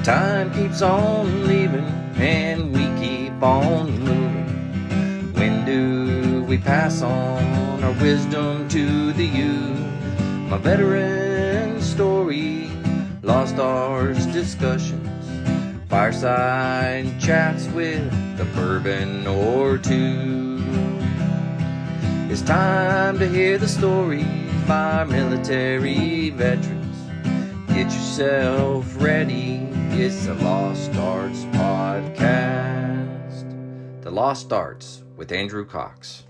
Time keeps on leaving and we keep on moving. When do we pass on our wisdom to the youth? My veteran story, lost arts discussions, fireside chats with a bourbon or two. It's time to hear the stories by our military veterans. Get yourself ready. It's the Lost Arts Podcast. The Lost Arts with Andrew Cox.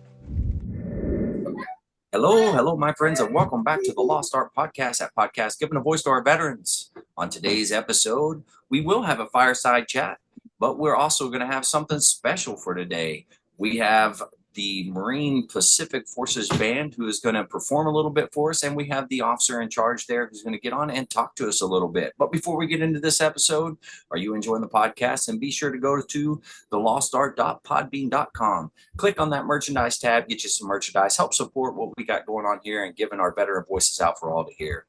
Hello, my friends, and welcome back to the Lost Art Podcast, that podcast giving a voice to our veterans. On today's episode, we will have a fireside chat, but we're also going to have something special for today. We have the Marine Pacific Forces Band who is going to perform a little bit for us, and we have the officer in charge there who's going to get on and talk to us a little bit. But before we get into this episode, are you enjoying the podcast? And be sure to go to thelostart.podbean.com. Click on that merchandise tab, get you some merchandise, help support what we got going on here and giving our veteran voices out for all to hear.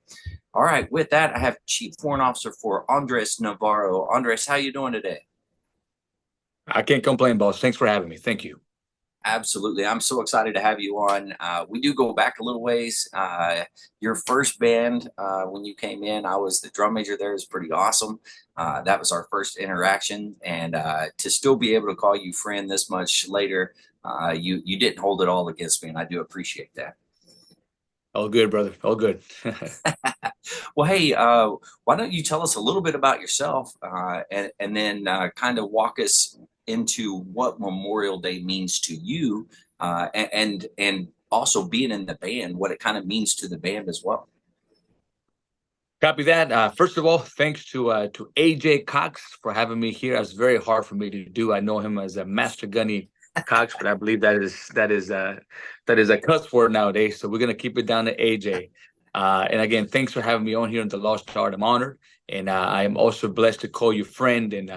All right, with that, I have Chief Warrant Officer for Andres Navarro. Andres, how you doing today? I can't complain, boss. Thanks for having me. Thank you. Absolutely. I'm so excited to have you on. We do go back a little ways. Your first band, when you came in, I was the drum major there. Is pretty awesome. That was our first interaction. And to still be able to call you friend this much later, you didn't hold it all against me. And I do appreciate that. All good, brother. All good. Well, hey, why don't you tell us a little bit about yourself and then kind of walk us into what Memorial Day means to you, and also being in the band, what it kind of means to the band as well. Copy that. First of all, thanks to AJ Cox for having me here. It's very hard for me to do. I know him as a Master Gunny Cox, but I believe that is a cuss word nowadays. So we're gonna keep it down to AJ. And again, thanks for having me on here in the Lost Art. I'm honored, and I am also blessed to call you friend. And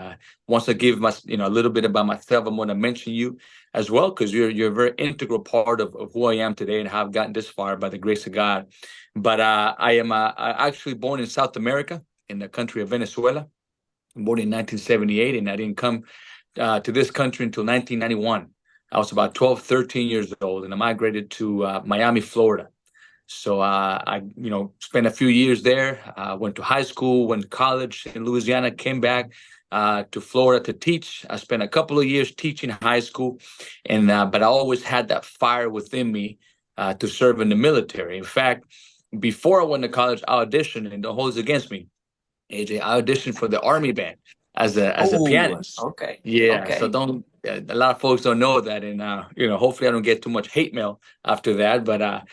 once I give a little bit about myself, I'm going to mention you as well because you're a very integral part of who I am today and how I've gotten this far by the grace of God. But I am actually born in South America, in the country of Venezuela. I'm born in 1978, and I didn't come to this country until 1991. I was about 12, 13 years old, and I migrated to Miami, Florida. So I spent a few years there, went to high school, went to college in Louisiana, came back to Florida to teach. I spent a couple of years teaching high school, and but I always had that fire within me to serve in the military. In fact, before I went to college, I auditioned, and don't hold this against me, AJ, I auditioned for the Army band as a pianist. Okay. Yeah. Okay. So don't a lot of folks don't know that, and hopefully I don't get too much hate mail after that. But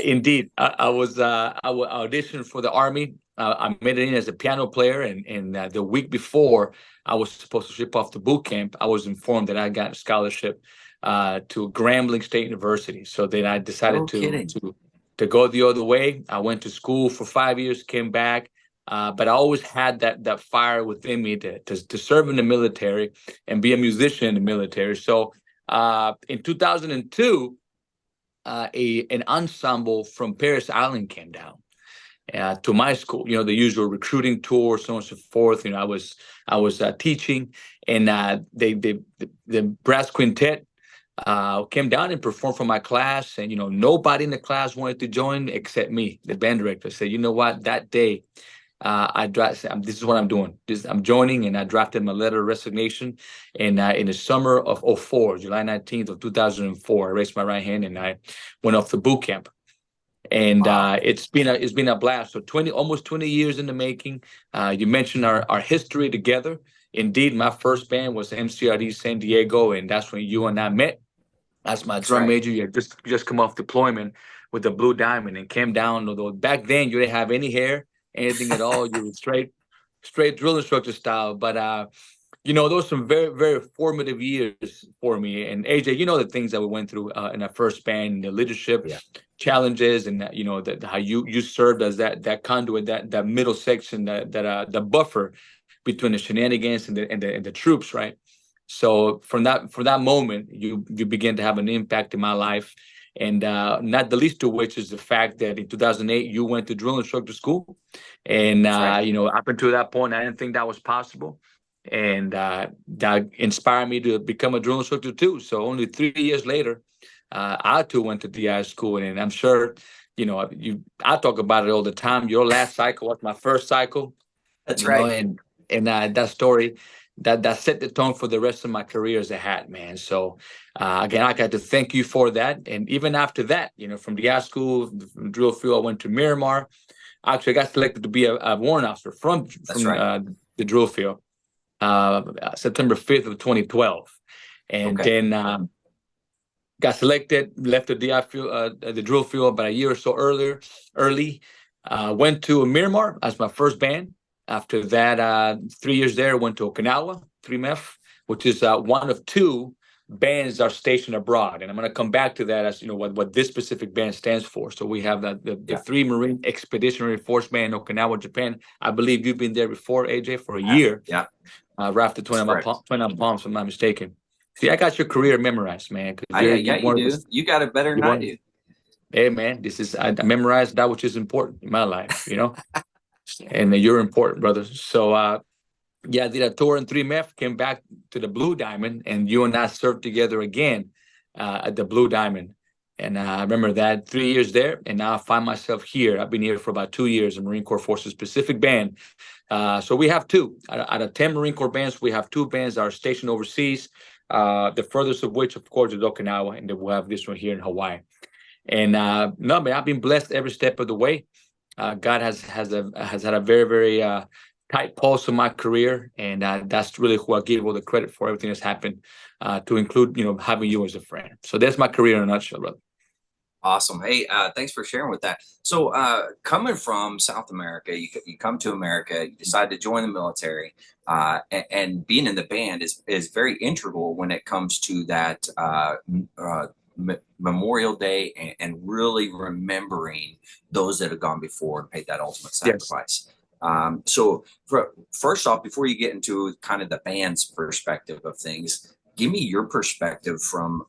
indeed, I auditioned for the Army. I made it in as a piano player, and the week before I was supposed to ship off to boot camp, I was informed that I got a scholarship to Grambling State University. So then I decided to go the other way. I went to school for 5 years, came back. But I always had that fire within me to serve in the military and be a musician in the military. So in 2002, an ensemble from Paris Island came down to my school. The usual recruiting tour, so on and so forth. I was teaching, and the brass quintet came down and performed for my class. And nobody in the class wanted to join except me. The band director said, "You know what? That day." This is what I'm doing. I'm joining, and I drafted my letter of resignation. And in the summer of 2004, July 19th of 2004, I raised my right hand and I went off to boot camp. And wow. It's been a blast. So almost 20 years in the making. You mentioned our history together. Indeed, my first band was MCRD San Diego, and that's when you and I met. As my drum major, you had just come off deployment with the Blue Diamond and came down. Although back then you didn't have any hair, anything at all. You were straight drill instructor style. But those were some very, very formative years for me. And AJ, the things that we went through in our first band, the leadership challenges, and how you served as that conduit, that middle section, the buffer between the shenanigans and the troops, right? So from that moment, you begin to have an impact in my life. And not the least of which is the fact that in 2008 you went to drill instructor school, and That's right. up until that point I didn't think that was possible, and that inspired me to become a drill instructor too. So only 3 years later, I too went to DI school, and I'm sure I talk about it all the time. Your last cycle was my first cycle, That's right. and that story that set the tone for the rest of my career as a hat man. So again, I got to thank you for that. And even after that, from the art school, from drill field, I went to Miramar. Actually, I got selected to be a warrant officer from right. the drill field, September 5th of 2012, and then got selected, left the DI field, the drill field about a year or so early. Went to Miramar as my first band. After that, 3 years there, went to Okinawa, 3MEF, which is one of two bands that are stationed abroad. And I'm going to come back to that as what this specific band stands for. So we have the 3 Marine Expeditionary Force Band in Okinawa, Japan. I believe you've been there before, AJ, for a year. Yeah. Right after Twin Palms, if I'm not mistaken. See, I got your career memorized, man. You do. You got it better than I do. Hey, man, I memorized that which is important in my life, and you're important, brother. So, I did a tour in 3MEF, came back to the Blue Diamond, and you and I served together again at the Blue Diamond. And I remember that 3 years there, and now I find myself here. I've been here for about 2 years, a Marine Corps Forces Pacific Band. So we have two. Out of 10 Marine Corps bands, we have 2 bands that are stationed overseas, the furthest of which, of course, is Okinawa, and then we'll have this one here in Hawaii. And no, man, I've been blessed every step of the way. God has had a very, very tight pulse on my career, and that's really who I give all the credit for everything that's happened, to include having you as a friend. So that's my career in a nutshell, brother. Awesome. Hey, thanks for sharing with that. So coming from South America, you come to America, you decide to join the military, and being in the band is very integral when it comes to that Memorial Day and really remembering those that have gone before and paid that ultimate sacrifice. Yes. So first off, before you get into kind of the band's perspective of things, give me your perspective from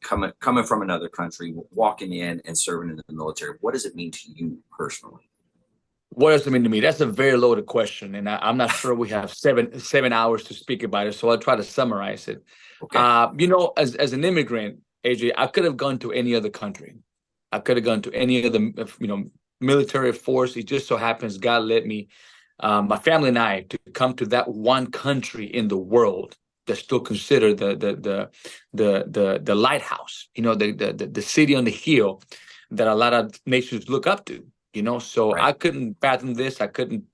coming from another country, walking in and serving in the military. What does it mean to you personally? What does it mean to me? That's a very loaded question, and I'm not sure we have seven hours to speak about it, so I'll try to summarize it. Okay. As an immigrant, AJ, I could have gone to any other country. I could have gone to any other, military force. It just so happens God led me, my family and I, to come to that one country in the world that's still considered the lighthouse. The city on the hill that a lot of nations look up to. So right. I couldn't fathom this. I couldn't,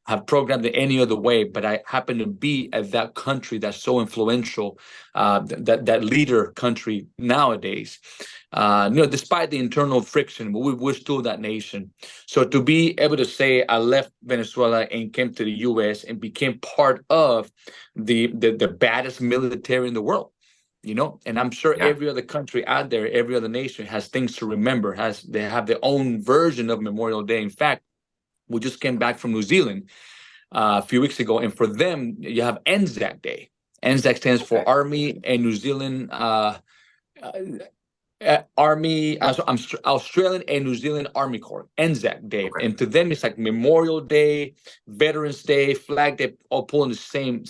have programmed it any other way. But I happen to be at that country that's so influential, that leader country nowadays. Despite the internal friction, we're still that nation. So to be able to say I left Venezuela and came to the U.S. and became part of the baddest military in the world. And I'm sure every other country out there, every other nation has things to remember, they have their own version of Memorial Day. In fact, we just came back from New Zealand a few weeks ago, and for them, you have Anzac Day. Anzac stands for Army and New Zealand Australian and New Zealand Army Corps, Anzac Day. Okay. And to them, it's like Memorial Day, Veterans Day, Flag Day, all pulling the same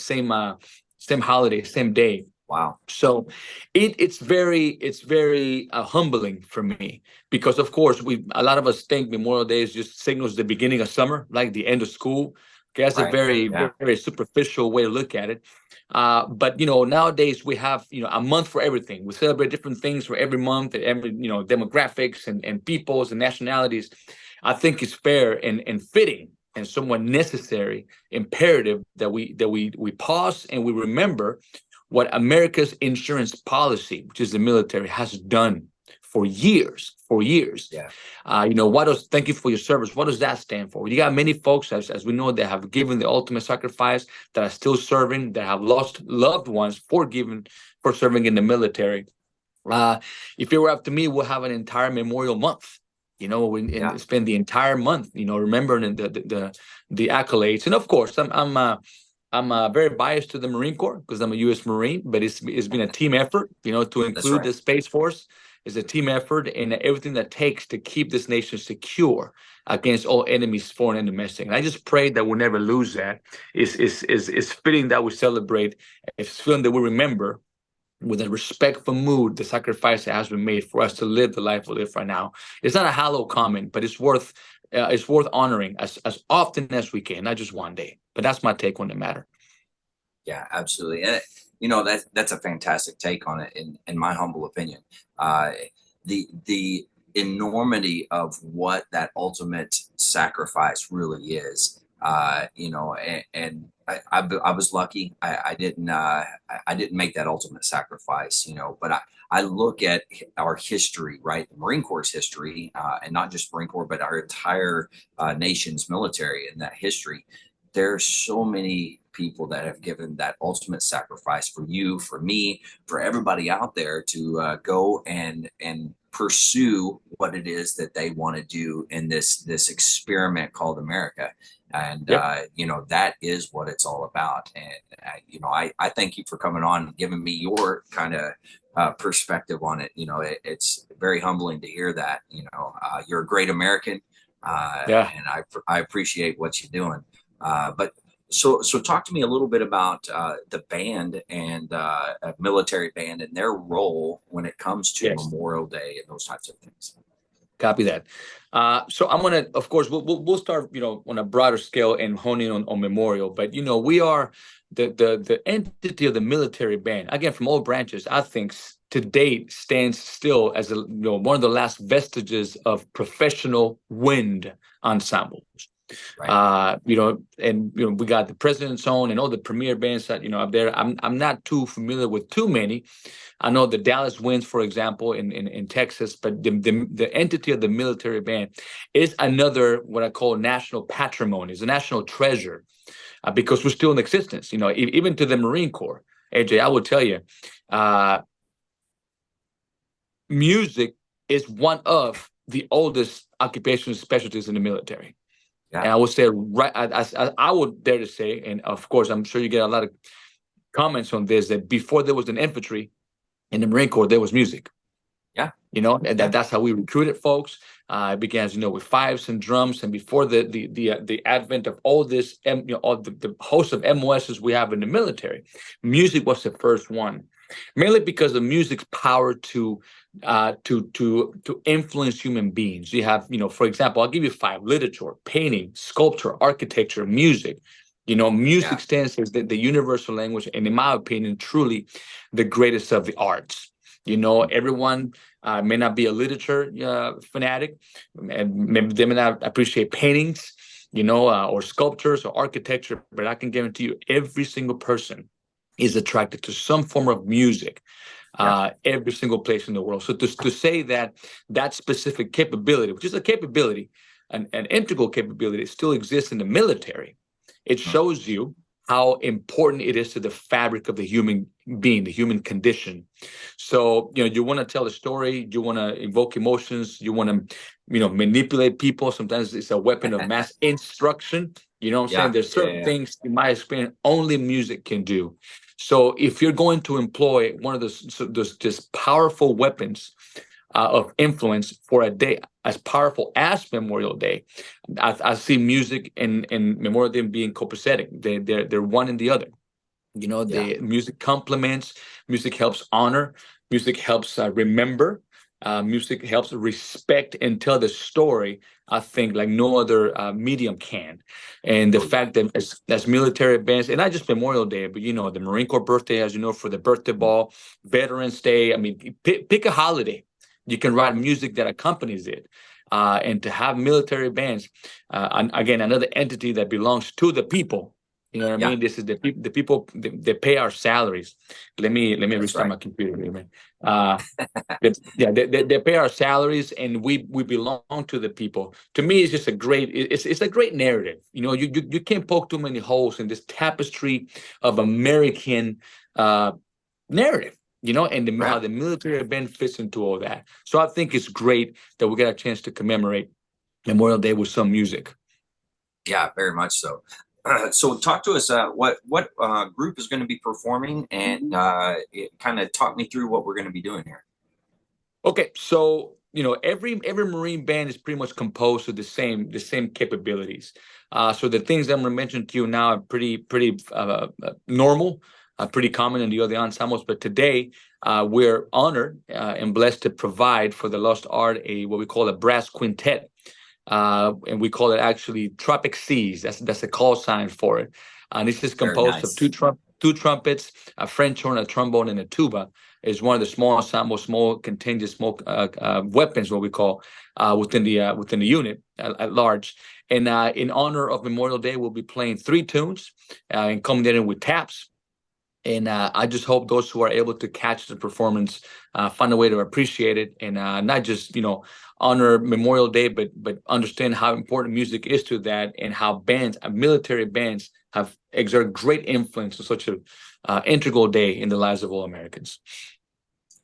holiday, same day. Wow. So it's very humbling for me, because of course a lot of us think Memorial Day just signals the beginning of summer, like the end of school. Okay, that's a very superficial way to look at it. But nowadays we have a month for everything. We celebrate different things for every month, and every demographics and peoples and nationalities. I think it's fair and fitting and somewhat necessary, imperative that we pause and we remember what America's insurance policy, which is the military, has done for years. Yeah. Thank you for your service. What does that stand for? You got many folks, as we know, that have given the ultimate sacrifice, that are still serving, that have lost loved ones for serving in the military. If it were up to me, we'll have an entire Memorial Month. Spend the entire month, remembering the accolades. And of course, I'm very biased to the Marine Corps because I'm a U.S. Marine, but it's been a team effort, to include the Space Force It's a team effort and everything that takes to keep this nation secure against all enemies, foreign and domestic. And I just pray that we'll never lose that. It's fitting that we celebrate. It's fitting that we remember with a respectful mood the sacrifice that has been made for us to live the life we live right now. It's not a hollow comment, but it's worth honoring as often as we can, not just one day. But that's my take on the matter. Yeah, absolutely. And that's a fantastic take on it, in my humble opinion. The enormity of what that ultimate sacrifice really is. And I was lucky. I didn't make that ultimate sacrifice, but I look at our history, right? The Marine Corps' history, and not just Marine Corps, but our entire nation's military and that history. There's so many people that have given that ultimate sacrifice for you, for me, for everybody out there to go and pursue what it is that they want to do in this experiment called America. And Yep. that is what it's all about. And I thank you for coming on and giving me your kind of perspective on it. It's very humbling to hear that. You're a great American, Yeah. and I appreciate what you're doing. But so talk to me a little bit about the band and a military band and their role when it comes to Yes. Memorial Day and those types of things. Copy that. So I'm gonna, of course, we'll start, on a broader scale and honing on Memorial. But we are the entity of the military band. Again, from all branches, I think to date stands still as one of the last vestiges of professional wind ensembles. Right. And we got the President's Own and all the premier bands that up there. I'm not too familiar with too many. I know the Dallas Winds, for example, in Texas, but the entity of the military band is another what I call national patrimony. It's a national treasure because we're still in existence. Even to the Marine Corps, AJ, I will tell you, music is one of the oldest occupational specialties in the military. Yeah. And I would say, right, I would dare to say, and of course, I'm sure you get a lot of comments on this, that before there was an infantry in the Marine Corps, there was music. Yeah. And that's how we recruited folks. It began, with fifes and drums, and before the advent of all this, all the host of MOSs we have in the military, music was the first one. Mainly because of music's power to influence human beings. You have, for example, I'll give you five: literature, painting, sculpture, architecture, music. Music stands as the universal language, and in my opinion, truly the greatest of the arts. Everyone may not be a literature fanatic, and maybe they may not appreciate paintings, or sculptures or architecture, but I can guarantee you, every single person is attracted to some form of music, every single place in the world. So to say that specific capability, which is a capability, an integral capability, still exists in the military, it shows you how important it is to the fabric of the human being, the human condition. So, you want to tell a story, you want to invoke emotions, you want to, manipulate people. Sometimes it's a weapon of mass instruction. You know what I'm saying? There's certain things, in my experience, only music can do. So if you're going to employ one of those just powerful weapons of influence for a day as powerful as Memorial Day, I see music and Memorial Day being copacetic. They're one and the other. The music complements, music helps honor, music helps remember, music helps respect and tell the story, I think, like no other medium can. And the fact that as military bands, and not just Memorial Day, but the Marine Corps birthday, as for the birthday ball, Veterans Day, I mean, pick a holiday. You can write music that accompanies it. And to have military bands, again, another entity that belongs to the people. You know what I mean? This is the people they pay our salaries. Let me restart my computer here, man. They pay our salaries, and we belong to the people. To me, it's just a great narrative. You can't poke too many holes in this tapestry of American narrative. And how the military band fits into all that. So I think it's great that we get a chance to commemorate Memorial Day with some music. Yeah, very much so. So talk to us, what group is going to be performing, and kind of talk me through what we're going to be doing here. Okay, so every Marine band is pretty much composed of the same capabilities. So the things that I'm going to mention to you now are pretty normal, pretty common in the other ensembles. But today, we're honored and blessed to provide for the Lost Art what we call a brass quintet, and we call it actually Tropic Seas. That's a call sign for it. And this is Very composed of nice. two trumpets, a French horn, a trombone, and a tuba. Is one of the small ensemble, small contingent, small weapons, what we call within the unit at large. And in honor of Memorial Day, we'll be playing 3 tunes and culminating with taps. And I just hope those who are able to catch the performance find a way to appreciate it, and not just honor Memorial Day, but understand how important music is to that, and how bands, military bands, have exerted great influence on such a integral day in the lives of all Americans.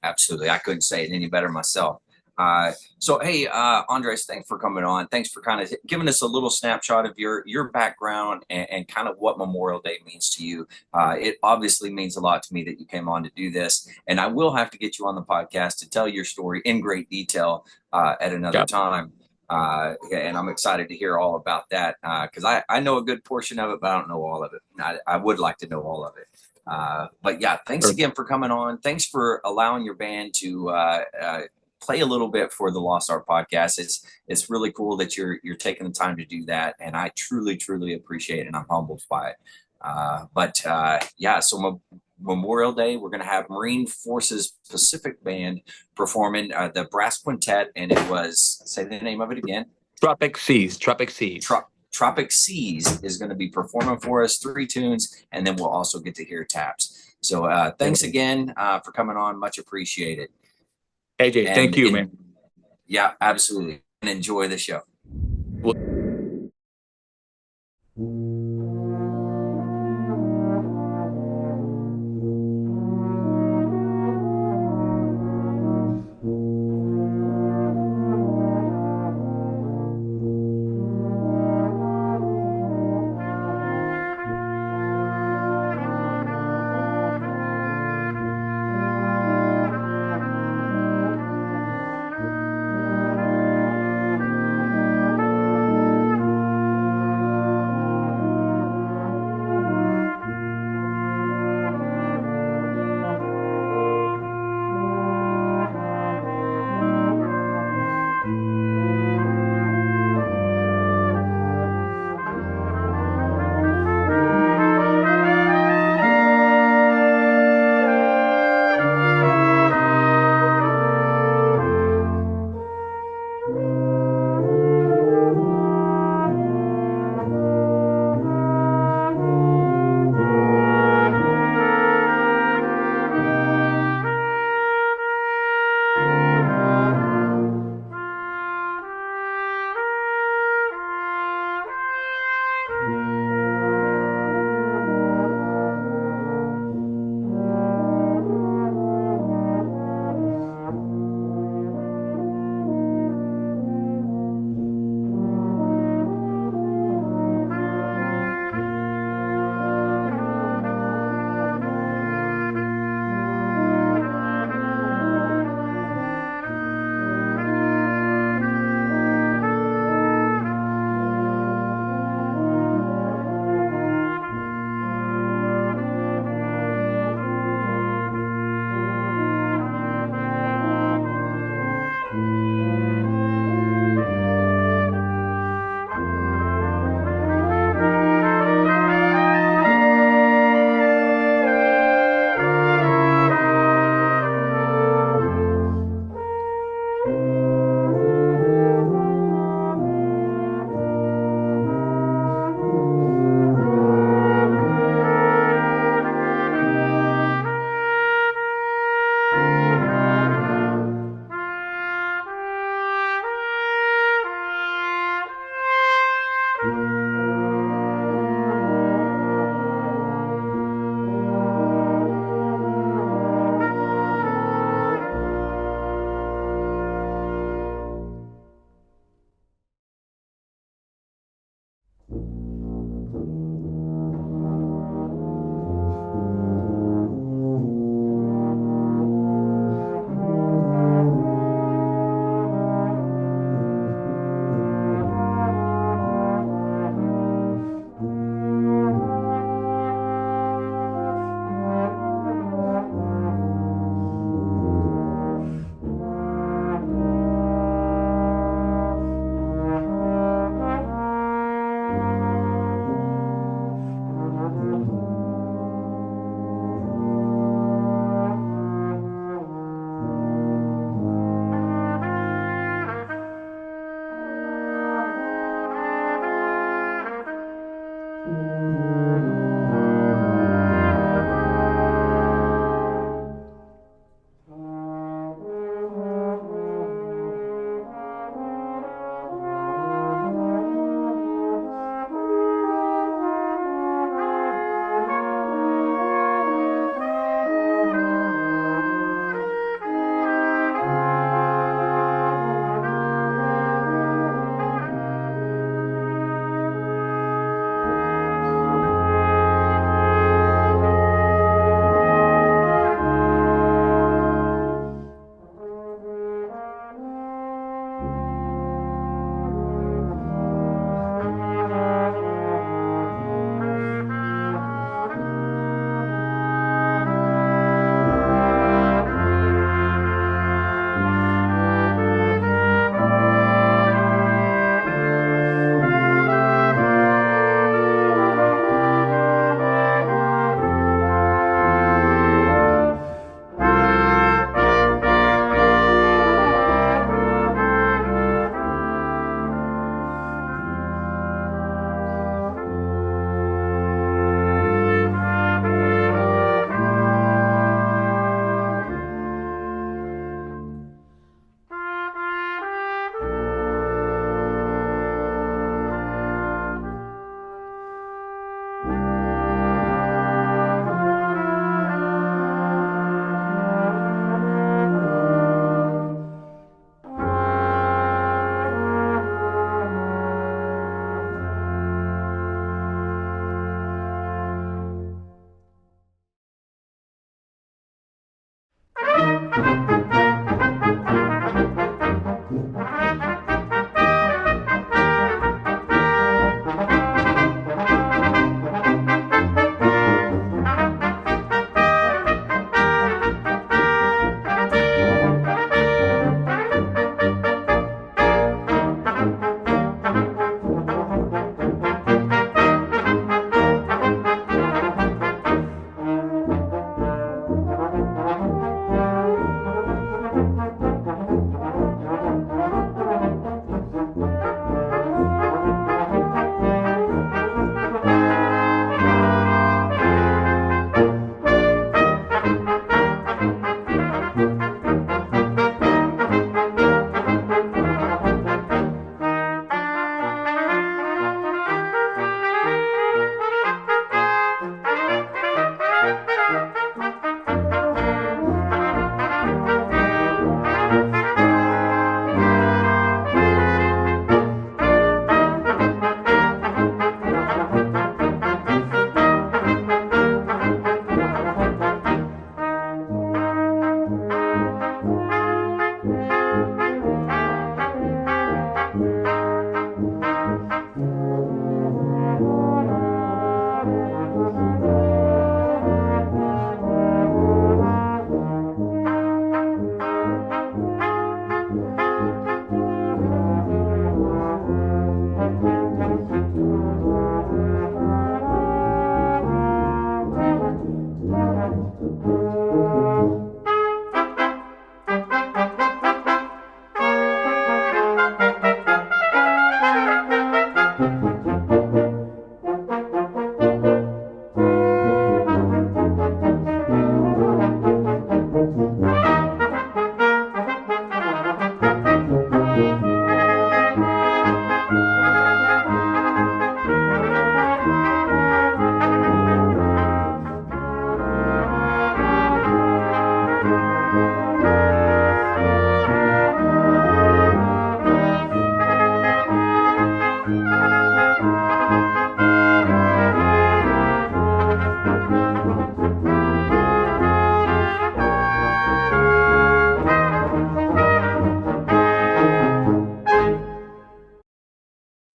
Absolutely. I couldn't say it any better myself. So, hey, Andres, thanks for coming on. Thanks for kind of giving us a little snapshot of your background and kind of what Memorial Day means to you. It obviously means a lot to me that you came on to do this, and I will have to get you on the podcast to tell your story in great detail at another time. And I'm excited to hear all about that because I know a good portion of it, but I don't know all of it. I would like to know all of it. But yeah, thanks again for coming on. Thanks for allowing your band to play a little bit for the Lost Art podcast. It's really cool that you're taking the time to do that, and I truly appreciate it, and I'm humbled by it. Yeah, so Memorial Day, we're going to have Marine Forces Pacific Band performing the brass quintet, and it was, say the name of it again. Tropic Seas. Tropic Seas is going to be performing for us 3 tunes, and then we'll also get to hear taps. So thanks again for coming on. Much appreciated. AJ, thank you, man. Yeah, absolutely. And enjoy the show.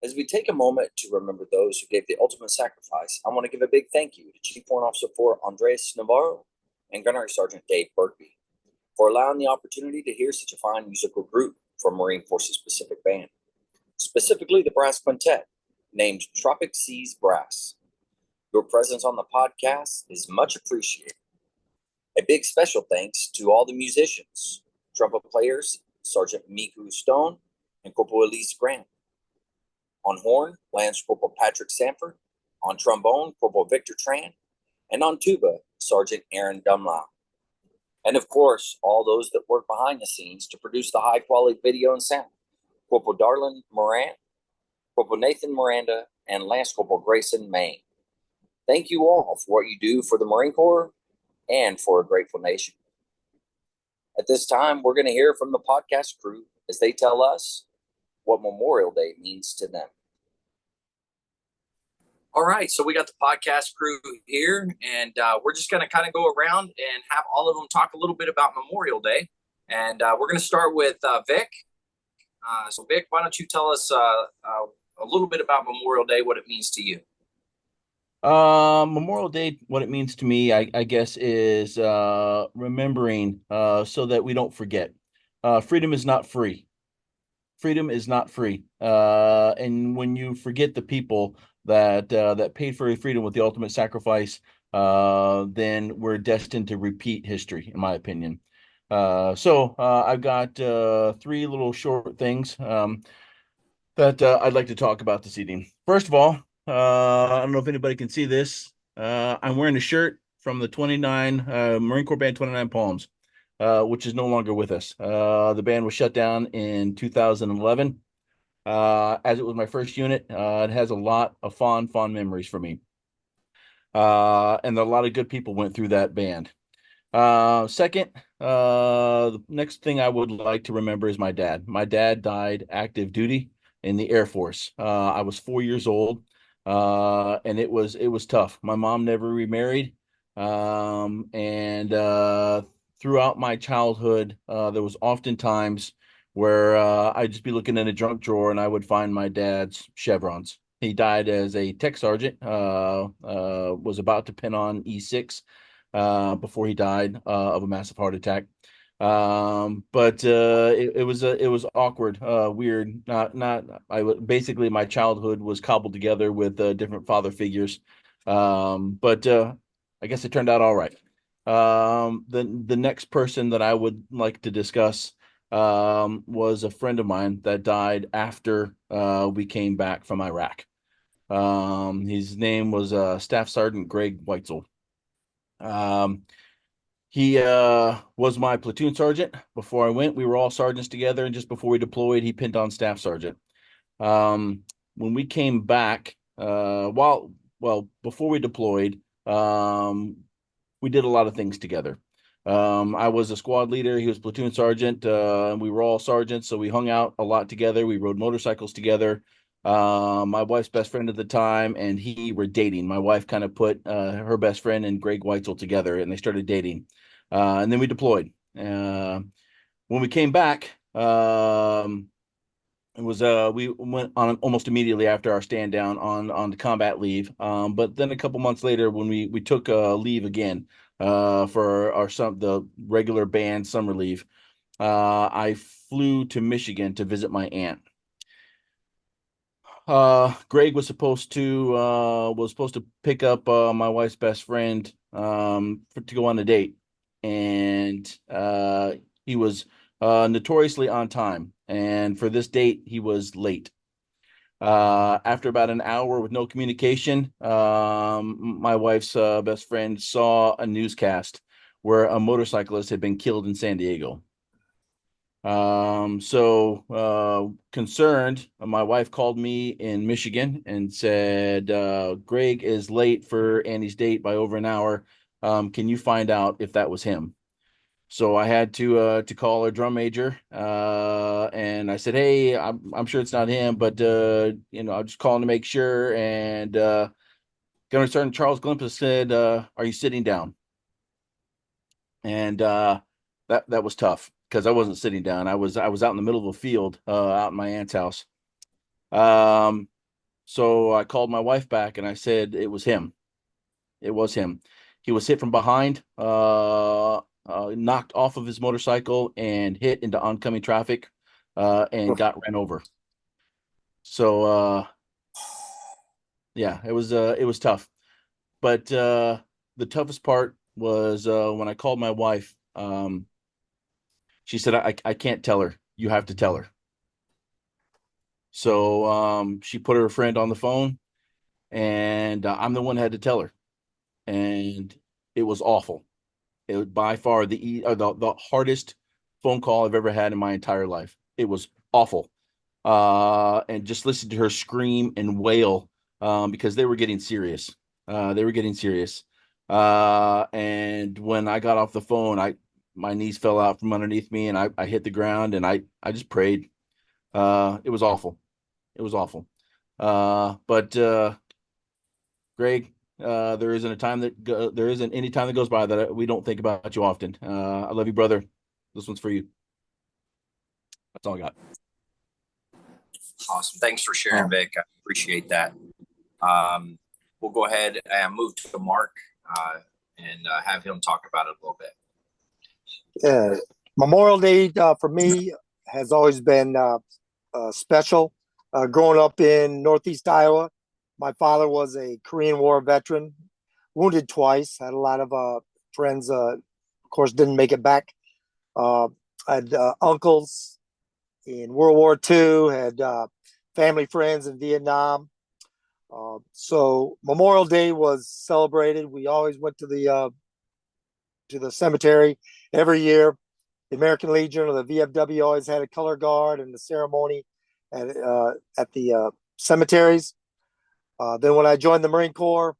As we take a moment to remember those who gave the ultimate sacrifice, I want to give a big thank you to Chief Warrant Officer 4 Andres Navarro and Gunnery Sergeant Dave Burkby for allowing the opportunity to hear such a fine musical group from Marine Forces Pacific Band, specifically the brass quintet named Tropic Seas Brass. Your presence on the podcast is much appreciated. A big special thanks to all the musicians, trumpet players, Sergeant Miku Stone and Corporal Elise Grant. On horn, Lance Corporal Patrick Sanford. On trombone, Corporal Victor Tran. And on tuba, Sergeant Aaron Dumlau. And of course, all those that work behind the scenes to produce the high-quality video and sound. Corporal Darlin Moran, Corporal Nathan Miranda, and Lance Corporal Grayson Maine. Thank you all for what you do for the Marine Corps and for a grateful nation. At this time, we're going to hear from the podcast crew as they tell us what Memorial Day means to them. All right, so we got the podcast crew here, and we're just going to kind of go around and have all of them talk a little bit about Memorial Day. And we're going to start with Vic. So Vic, why don't you tell us a little bit about Memorial Day, what it means to you? Memorial Day, what it means to me, I guess, is remembering so that we don't forget. Freedom is not free. Freedom is not free. And when you forget the people that paid for your freedom with the ultimate sacrifice, then we're destined to repeat history, in my opinion. So I've got three little short things that I'd like to talk about this evening. First of all, I don't know if anybody can see this. I'm wearing a shirt from the 29 Marine Corps Band 29 Palms, which is no longer with us. The band was shut down in 2011. As it was my first unit, it has a lot of fond memories for me. And a lot of good people went through that band. Second, the next thing I would like to remember is my dad. My dad died active duty in the Air Force. I was 4 years old, and it was tough. My mom never remarried, and throughout my childhood, there was often times where I'd just be looking in a junk drawer and I would find my dad's chevrons. He died as a tech sergeant, was about to pin on E6 before he died of a massive heart attack. But it was awkward, weird. Basically my childhood was cobbled together with different father figures. But I guess it turned out all right. The next person that I would like to discuss was a friend of mine that died after we came back from Iraq. His name was Staff Sergeant Greg Weitzel. He was my platoon sergeant before I went. We were all sergeants together, and just before we deployed, he pinned on staff sergeant. When we came back, before we deployed, we did a lot of things together. I was a squad leader. He was platoon sergeant. We were all sergeants, so we hung out a lot together. We rode motorcycles together. My wife's best friend at the time and he were dating. My wife kind of put her best friend and Greg Weitzel together, and they started dating. And then we deployed. When we came back, it was we went on almost immediately after our stand down on the combat leave. But then a couple months later, when we took leave again for the regular band summer leave, I flew to Michigan to visit my aunt. Greg was supposed to pick up my wife's best friend to go on a date, and he was notoriously on time, and for this date he was late. After about an hour with no communication, my wife's best friend saw a newscast where a motorcyclist had been killed in San Diego. Concerned, my wife called me in Michigan and said, Greg is late for Annie's date by over an hour. Can you find out if that was him? So I had to call our drum major, and I said, hey, I'm sure it's not him, but I'm just calling to make sure. And Gunnery Sergeant Charles Glimpus said, are you sitting down? And that was tough, because I wasn't sitting down. I was out in the middle of a field, out in my aunt's house. So I called my wife back and I said it was him. It was him. He was hit from behind, knocked off of his motorcycle and hit into oncoming traffic, and got ran over. So yeah, it was tough. But the toughest part was when I called my wife. She said, I can't tell her. You have to tell her. So she put her friend on the phone, and I'm the one who had to tell her. And it was awful. It was by far the hardest phone call I've ever had in my entire life. It was awful. And just listen to her scream and wail because they were getting serious. They were getting serious. And when I got off the phone, my knees fell out from underneath me and I hit the ground and I just prayed. It was awful. It was awful. But Greg, there isn't any time that goes by that we don't think about you often. I love you, brother. This one's for you. That's all I got. Awesome. Thanks for sharing, Vic. I appreciate that. We'll go ahead and move to Mark and have him talk about it a little bit. Memorial Day for me has always been special. Growing up in Northeast Iowa, my father was a Korean War veteran, wounded twice. Had a lot of friends, of course, didn't make it back. I had uncles in World War II, had family friends in Vietnam. So Memorial Day was celebrated. We always went to the cemetery every year. The American Legion or the VFW always had a color guard and the ceremony at the cemeteries. Then when I joined the Marine Corps,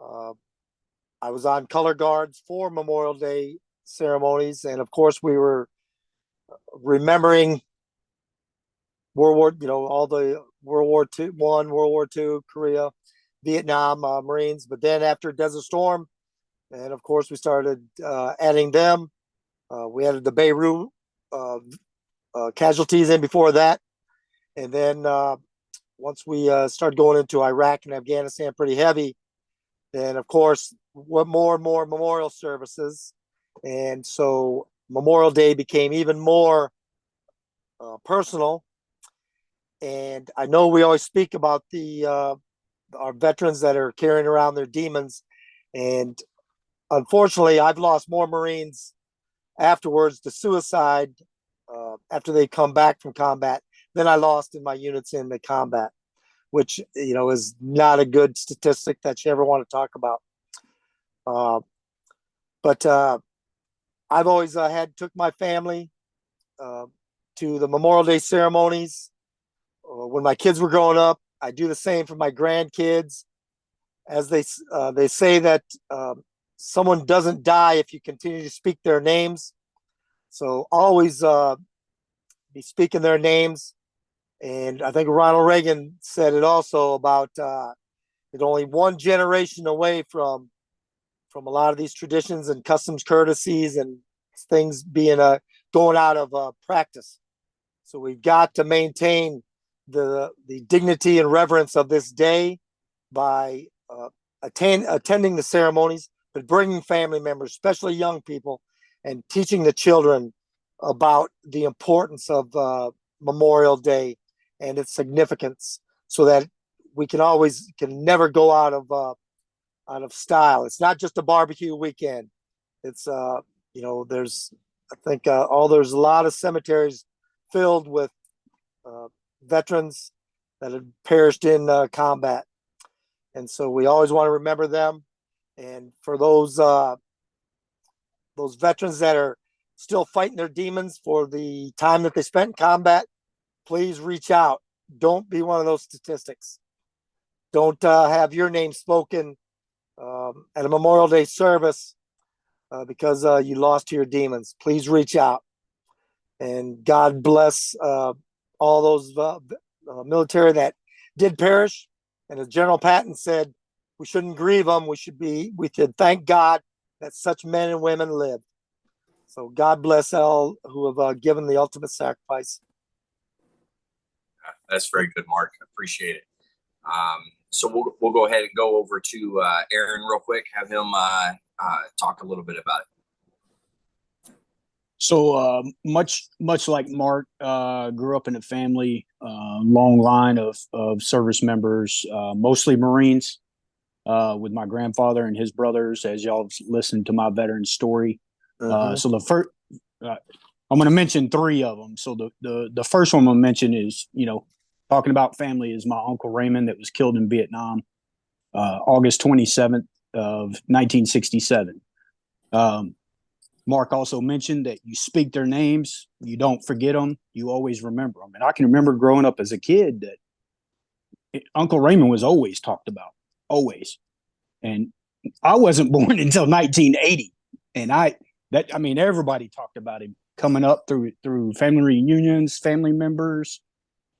I was on color guards for Memorial Day ceremonies, and of course we were remembering all the World War II, World War II, Korea, Vietnam Marines. But then after Desert Storm, and of course we started adding them. We added the Beirut casualties in before that, and then once we started going into Iraq and Afghanistan pretty heavy, then of course what more and more memorial services, and so Memorial Day became even more personal. And I know we always speak about our veterans that are carrying around their demons, and unfortunately, I've lost more Marines afterwards to suicide after they come back from combat than I lost in my units in the combat, which is not a good statistic that you ever want to talk about. But I've always took my family to the Memorial Day ceremonies. When my kids were growing up, I do the same for my grandkids. As they say that someone doesn't die if you continue to speak their names. So always be speaking their names. And I think Ronald Reagan said it also about it only one generation away from a lot of these traditions and customs courtesies and things being going out of practice. So we've got to maintain the dignity and reverence of this day by attending the ceremonies, but bringing family members, especially young people, and teaching the children about the importance of Memorial Day and its significance, so that we can never go out of style. It's not just a barbecue weekend. It's there's there's a lot of cemeteries filled with veterans that had perished in combat, and so we always want to remember them. And for those veterans that are still fighting their demons for the time that they spent in combat, please reach out. Don't be one of those statistics. Don't have your name spoken at a Memorial Day service because you lost to your demons. Please reach out. And God bless all those military that did perish. And as General Patton said, we shouldn't grieve them. We should thank God that such men and women lived. So God bless all who have given the ultimate sacrifice. That's very good, Mark. I appreciate it. So we'll go ahead and go over to Aaron real quick, have him talk a little bit about it. So much like Mark, grew up in a family, long line of service members, mostly Marines, with my grandfather and his brothers. As y'all have listened to my veteran story, so the first, I'm going to mention three of them. So the first one I'm going to mention is, talking about family, is my Uncle Raymond that was killed in Vietnam, August 27th of 1967. Mark also mentioned that you speak their names, you don't forget them, you always remember them. And I can remember growing up as a kid that Uncle Raymond was always talked about, always. And I wasn't born until 1980, and everybody talked about him coming up through family reunions, family members,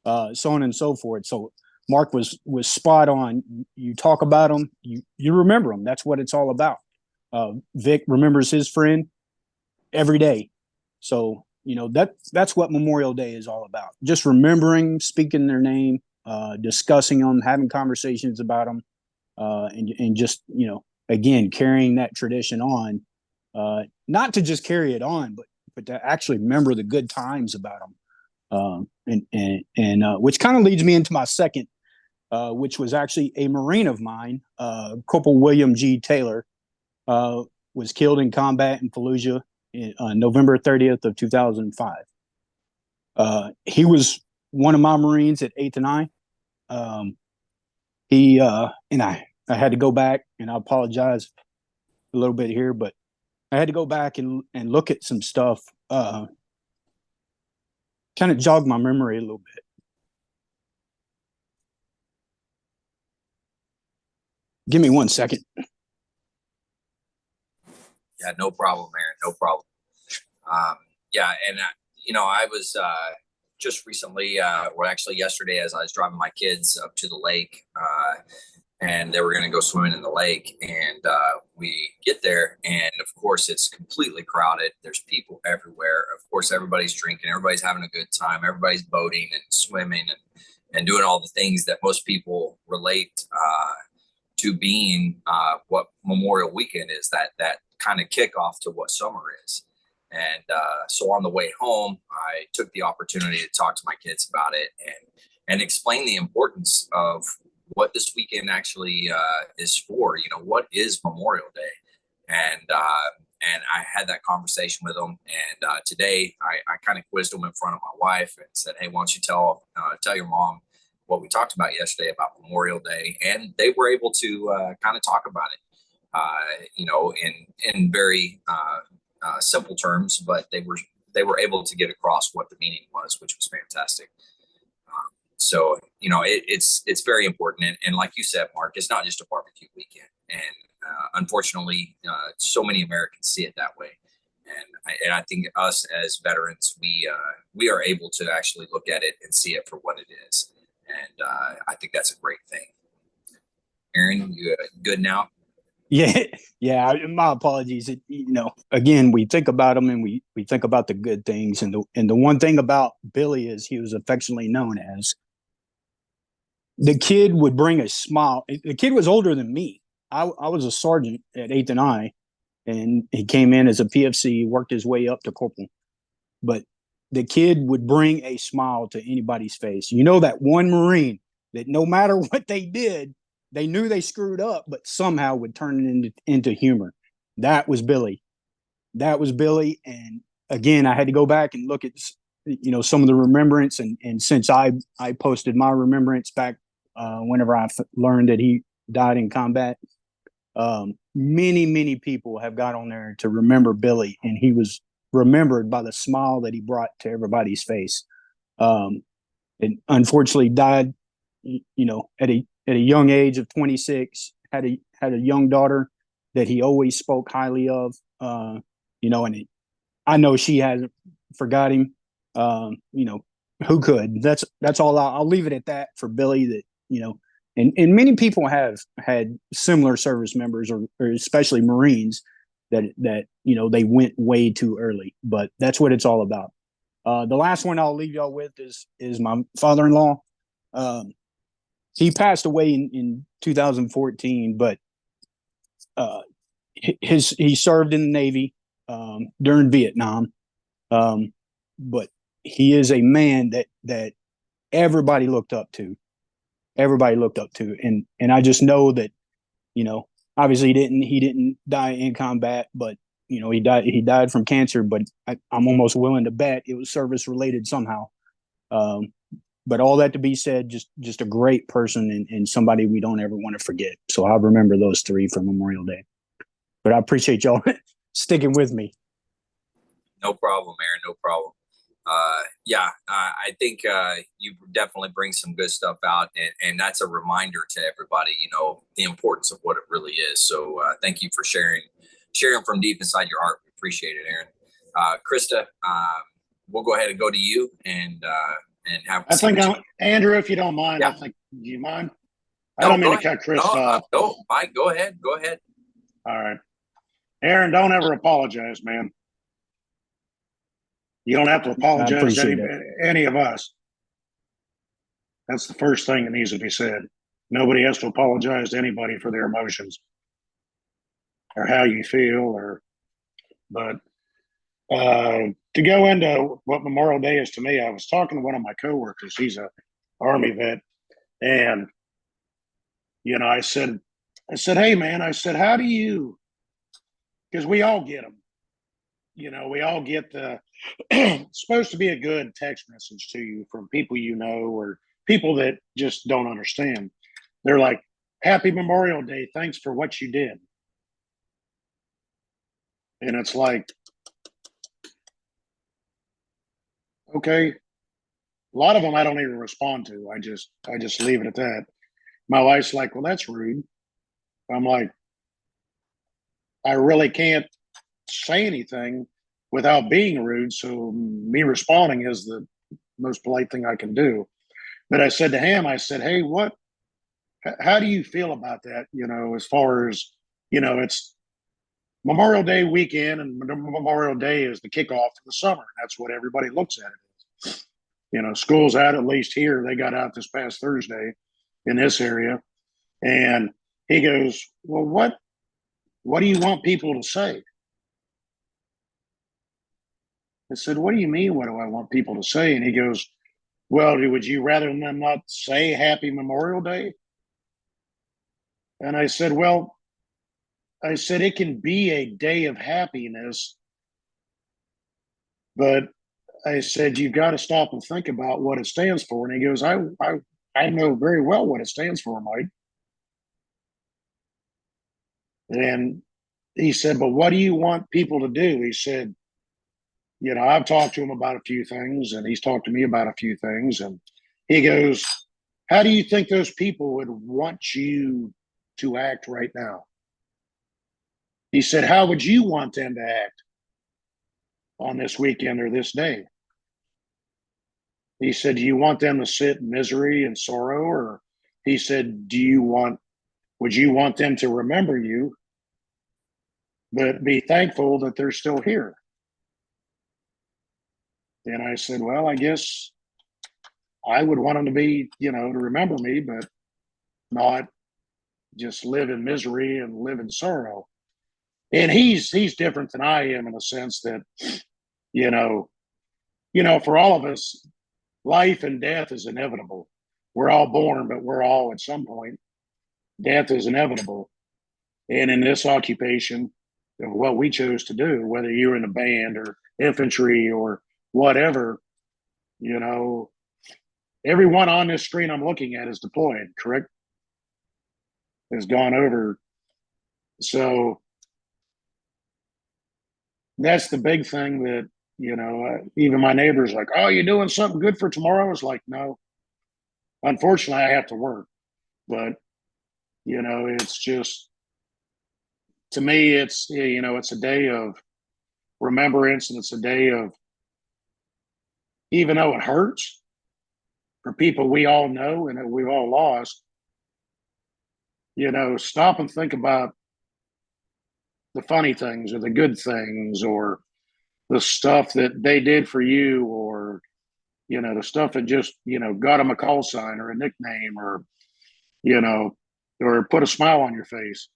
so on and so forth. So Mark was spot on. You talk about them, you remember them. That's what it's all about. Vic remembers his friend every day. So, that's what Memorial Day is all about. Just remembering, speaking their name, discussing them, having conversations about them, and just, again, carrying that tradition on, not to just carry it on, but to actually remember the good times about them. And which kind of leads me into my second, which was actually a Marine of mine, Corporal William G. Taylor, was killed in combat in Fallujah on November 30th of 2005. He was one of my Marines at 8th and I. And I had to go back, and I apologize a little bit here, but I had to go back and look at some stuff, kind of jog my memory a little bit. Give me 1 second. Yeah, no problem, Aaron. No problem. I was just recently, actually yesterday, as I was driving my kids up to the lake, and they were going to go swimming in the lake, and we get there, and of course it's completely crowded. There's people everywhere. Of course, everybody's drinking, everybody's having a good time, everybody's boating and swimming and doing all the things that most people relate to being what Memorial Weekend is, that kind of kickoff to what summer is. And so on the way home, I took the opportunity to talk to my kids about it and explain the importance of what this weekend actually is for. What is Memorial Day? And I had that conversation with them. And today I kind of quizzed them in front of my wife and said, "Hey, why don't you tell your mom what we talked about yesterday about Memorial Day?" And they were able to kind of talk about it, in very simple terms, but they were able to get across what the meaning was, which was fantastic. So it's very important, and like you said, Mark, it's not just a barbecue weekend, and unfortunately, so many Americans see it that way. And I think us as veterans, we are able to actually look at it and see it for what it is, and I think that's a great thing. Aaron, you good now? Yeah. My apologies. Again, we think about them and we think about the good things, and the one thing about Billy is he was affectionately known as the kid would bring a smile. The kid was older than me. I was a sergeant at 8th and I, and he came in as a PFC, worked his way up to corporal. But the kid would bring a smile to anybody's face. That one Marine that no matter what they did, they knew they screwed up, but somehow would turn it into humor. That was Billy. And again, I had to go back and look at, some of the remembrance. And since I posted my remembrance back whenever I learned that he died in combat, many, many people have got on there to remember Billy. And he was remembered by the smile that he brought to everybody's face. And unfortunately died, at a young age of 26, had a young daughter that he always spoke highly of, and I know she hasn't forgot him. Who could? That's all. I'll leave it at that for Billy. That and many people have had similar service members or especially Marines that they went way too early. But that's what it's all about. The last one I'll leave y'all with is my father-in-law. he passed away in 2014, but he served in the Navy during Vietnam. But he is a man that everybody looked up to. Everybody looked up to, and I just know that, obviously he didn't die in combat, but he died from cancer. But I'm almost willing to bet it was service related somehow. But all that to be said, just a great person and somebody we don't ever want to forget. So I'll remember those three for Memorial Day. But I appreciate y'all sticking with me. No problem, Aaron. No problem. I think you definitely bring some good stuff out, and that's a reminder to everybody, the importance of what it really is. So thank you for sharing from deep inside your heart. We appreciate it, Aaron. Krista, we'll go ahead and go to you and have. I think, Andrew, if you don't mind, Yeah. do you mind? I don't mean to cut Chris off. No, Mike, go ahead. Go ahead. All right. Aaron, don't ever apologize, man. You don't have to apologize to any of us. That's the first thing that needs to be said. Nobody has to apologize to anybody for their emotions or how you feel, but to go into what Memorial Day is to me, I was talking to one of my coworkers. He's a Army vet, and I said, hey man, I said, how do you? Because we all get them. We all get the it's supposed to be a good text message to you from people or people that just don't understand. They're like, Happy Memorial Day. Thanks for what you did. And it's like, okay. A lot of them I don't even respond to. I just leave it at that. My wife's like, well, that's rude. I'm like, I really can't say anything without being rude. So me responding is the most polite thing I can do. But I said to him, I said, hey, how do you feel about that? As far as, it's Memorial Day weekend, and Memorial Day is the kickoff to the summer. That's what everybody looks at it as. School's out, at least here. They got out this past Thursday in this area. And he goes, well, what do you want people to say? I said, what do you mean? What do I want people to say? And he goes, well, would you rather them not say Happy Memorial Day? And I said, it can be a day of happiness, but I said, you've got to stop and think about what it stands for. And he goes, I know very well what it stands for, Mike. And he said, but what do you want people to do? He said, I've talked to him about a few things, and he's talked to me about a few things. And he goes, how do you think those people would want you to act right now? He said, how would you want them to act on this weekend or this day? He said, do you want them to sit in misery and sorrow? Or he said, would you want them to remember you, but be thankful that they're still here? And I said, well, I guess I would want them to be, to remember me, but not just live in misery and live in sorrow. And he's different than I am in the sense that, for all of us, life and death is inevitable. We're all born, but we're all at some point. Death is inevitable. And in this occupation, what we chose to do, whether you're in a band or infantry or whatever, everyone on this screen I'm looking at is deployed, correct? Has gone over. So that's the big thing that, even my neighbor's like, oh, you doing something good for tomorrow? It's like, no, unfortunately I have to work, but it's just, to me, it's, it's a day of remembrance, and it's a day of, even though it hurts for people we all know and that we've all lost, stop and think about the funny things or the good things or the stuff that they did for you, or, the stuff that just, got them a call sign or a nickname, or, you know, or put a smile on your face.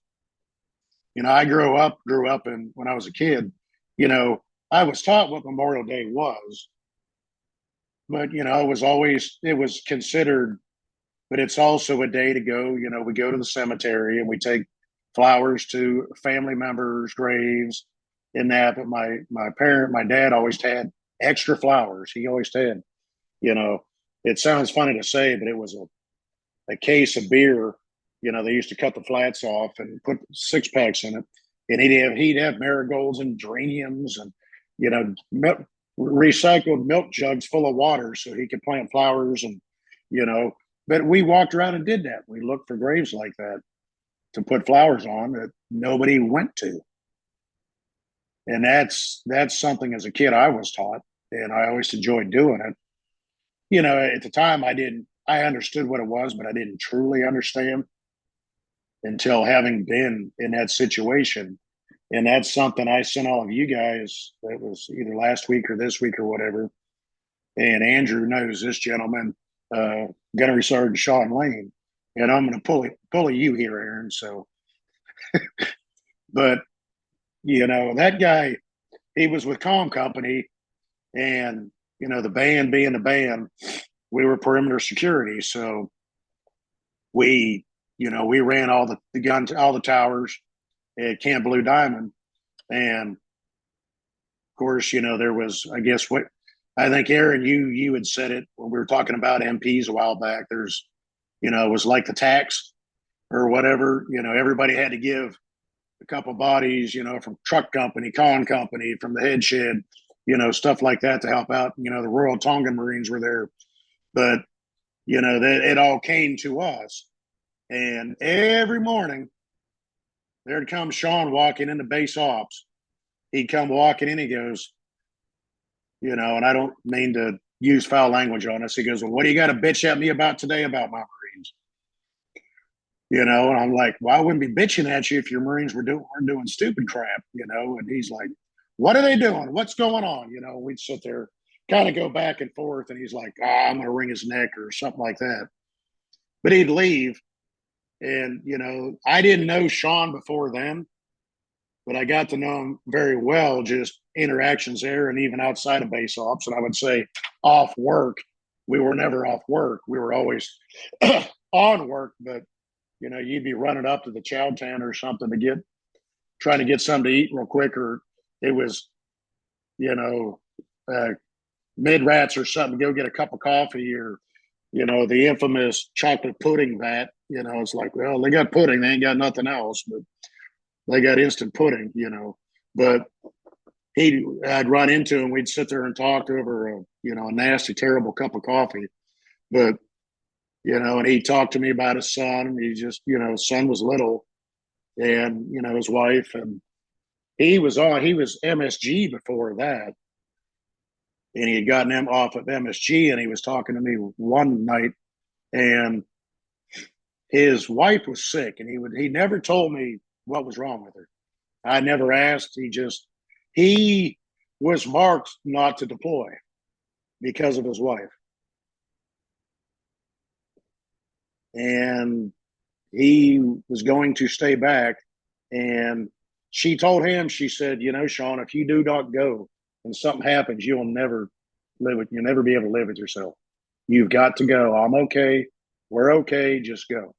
I grew up and when I was a kid, I was taught what Memorial Day was, but it was considered, but it's also a day to go, we go to the cemetery and we take flowers to family members' graves and that. But my dad always had extra flowers. He always had, you know, it sounds funny to say, but it was a case of beer. They used to cut the flats off and put 6 packs in it, and he'd have marigolds and geraniums and milk, recycled milk jugs full of water so he could plant flowers and you know. But we walked around and did that. We looked for graves like that to put flowers on that nobody went to, and that's something as a kid I was taught, and I always enjoyed doing it. At the time I understood what it was, but I didn't truly understand until having been in that situation. And that's something I sent all of you guys. That was either last week or this week or whatever. And Andrew knows this gentleman, Gunnery Sergeant Sean Lane. And I'm going to pull you here, Aaron. So, but that guy, he was with Calm Company, and the band being the band, we were perimeter security. So we ran all the guns, all the towers at Camp Blue Diamond. And of course, there was, I guess, what I think, Aaron, you had said it when we were talking about MPs a while back. There's, it was like the tax or whatever. Everybody had to give a couple bodies, from truck company, con company, from the head shed, stuff like that to help out. The Royal Tongan Marines were there, but that it all came to us. And every morning, there'd come Sean walking into base ops. He'd come walking in. He goes, and I don't mean to use foul language on us. He goes, well, what do you got to bitch at me about today about my Marines? And I'm like, well, I wouldn't be bitching at you if your Marines were doing stupid crap, And he's like, what are they doing? What's going on? We'd sit there, kind of go back and forth. And he's like, I'm going to wring his neck or something like that. But he'd leave. And, I didn't know Sean before then, but I got to know him very well, just interactions there and even outside of base ops. And I would say off work, we were never off work. We were always on work, but, you'd be running up to the chow tent or something trying to get something to eat real quick, or it was, mid rats or something, go get a cup of coffee, or, the infamous chocolate pudding vat. It's like, well, they got pudding, they ain't got nothing else, but they got instant pudding, But I'd run into him, we'd sit there and talk over a nasty, terrible cup of coffee. But, and he talked to me about his son. He just, his son was little, and, his wife, and he was MSG before that. And he had gotten him off of MSG, and he was talking to me one night, and his wife was sick, and he never told me what was wrong with her. I never asked. He was marked not to deploy because of his wife. And he was going to stay back. And she told him, she said, Sean, if you do not go and something happens, you'll never be able to live with yourself. You've got to go. I'm okay. We're okay. Just go.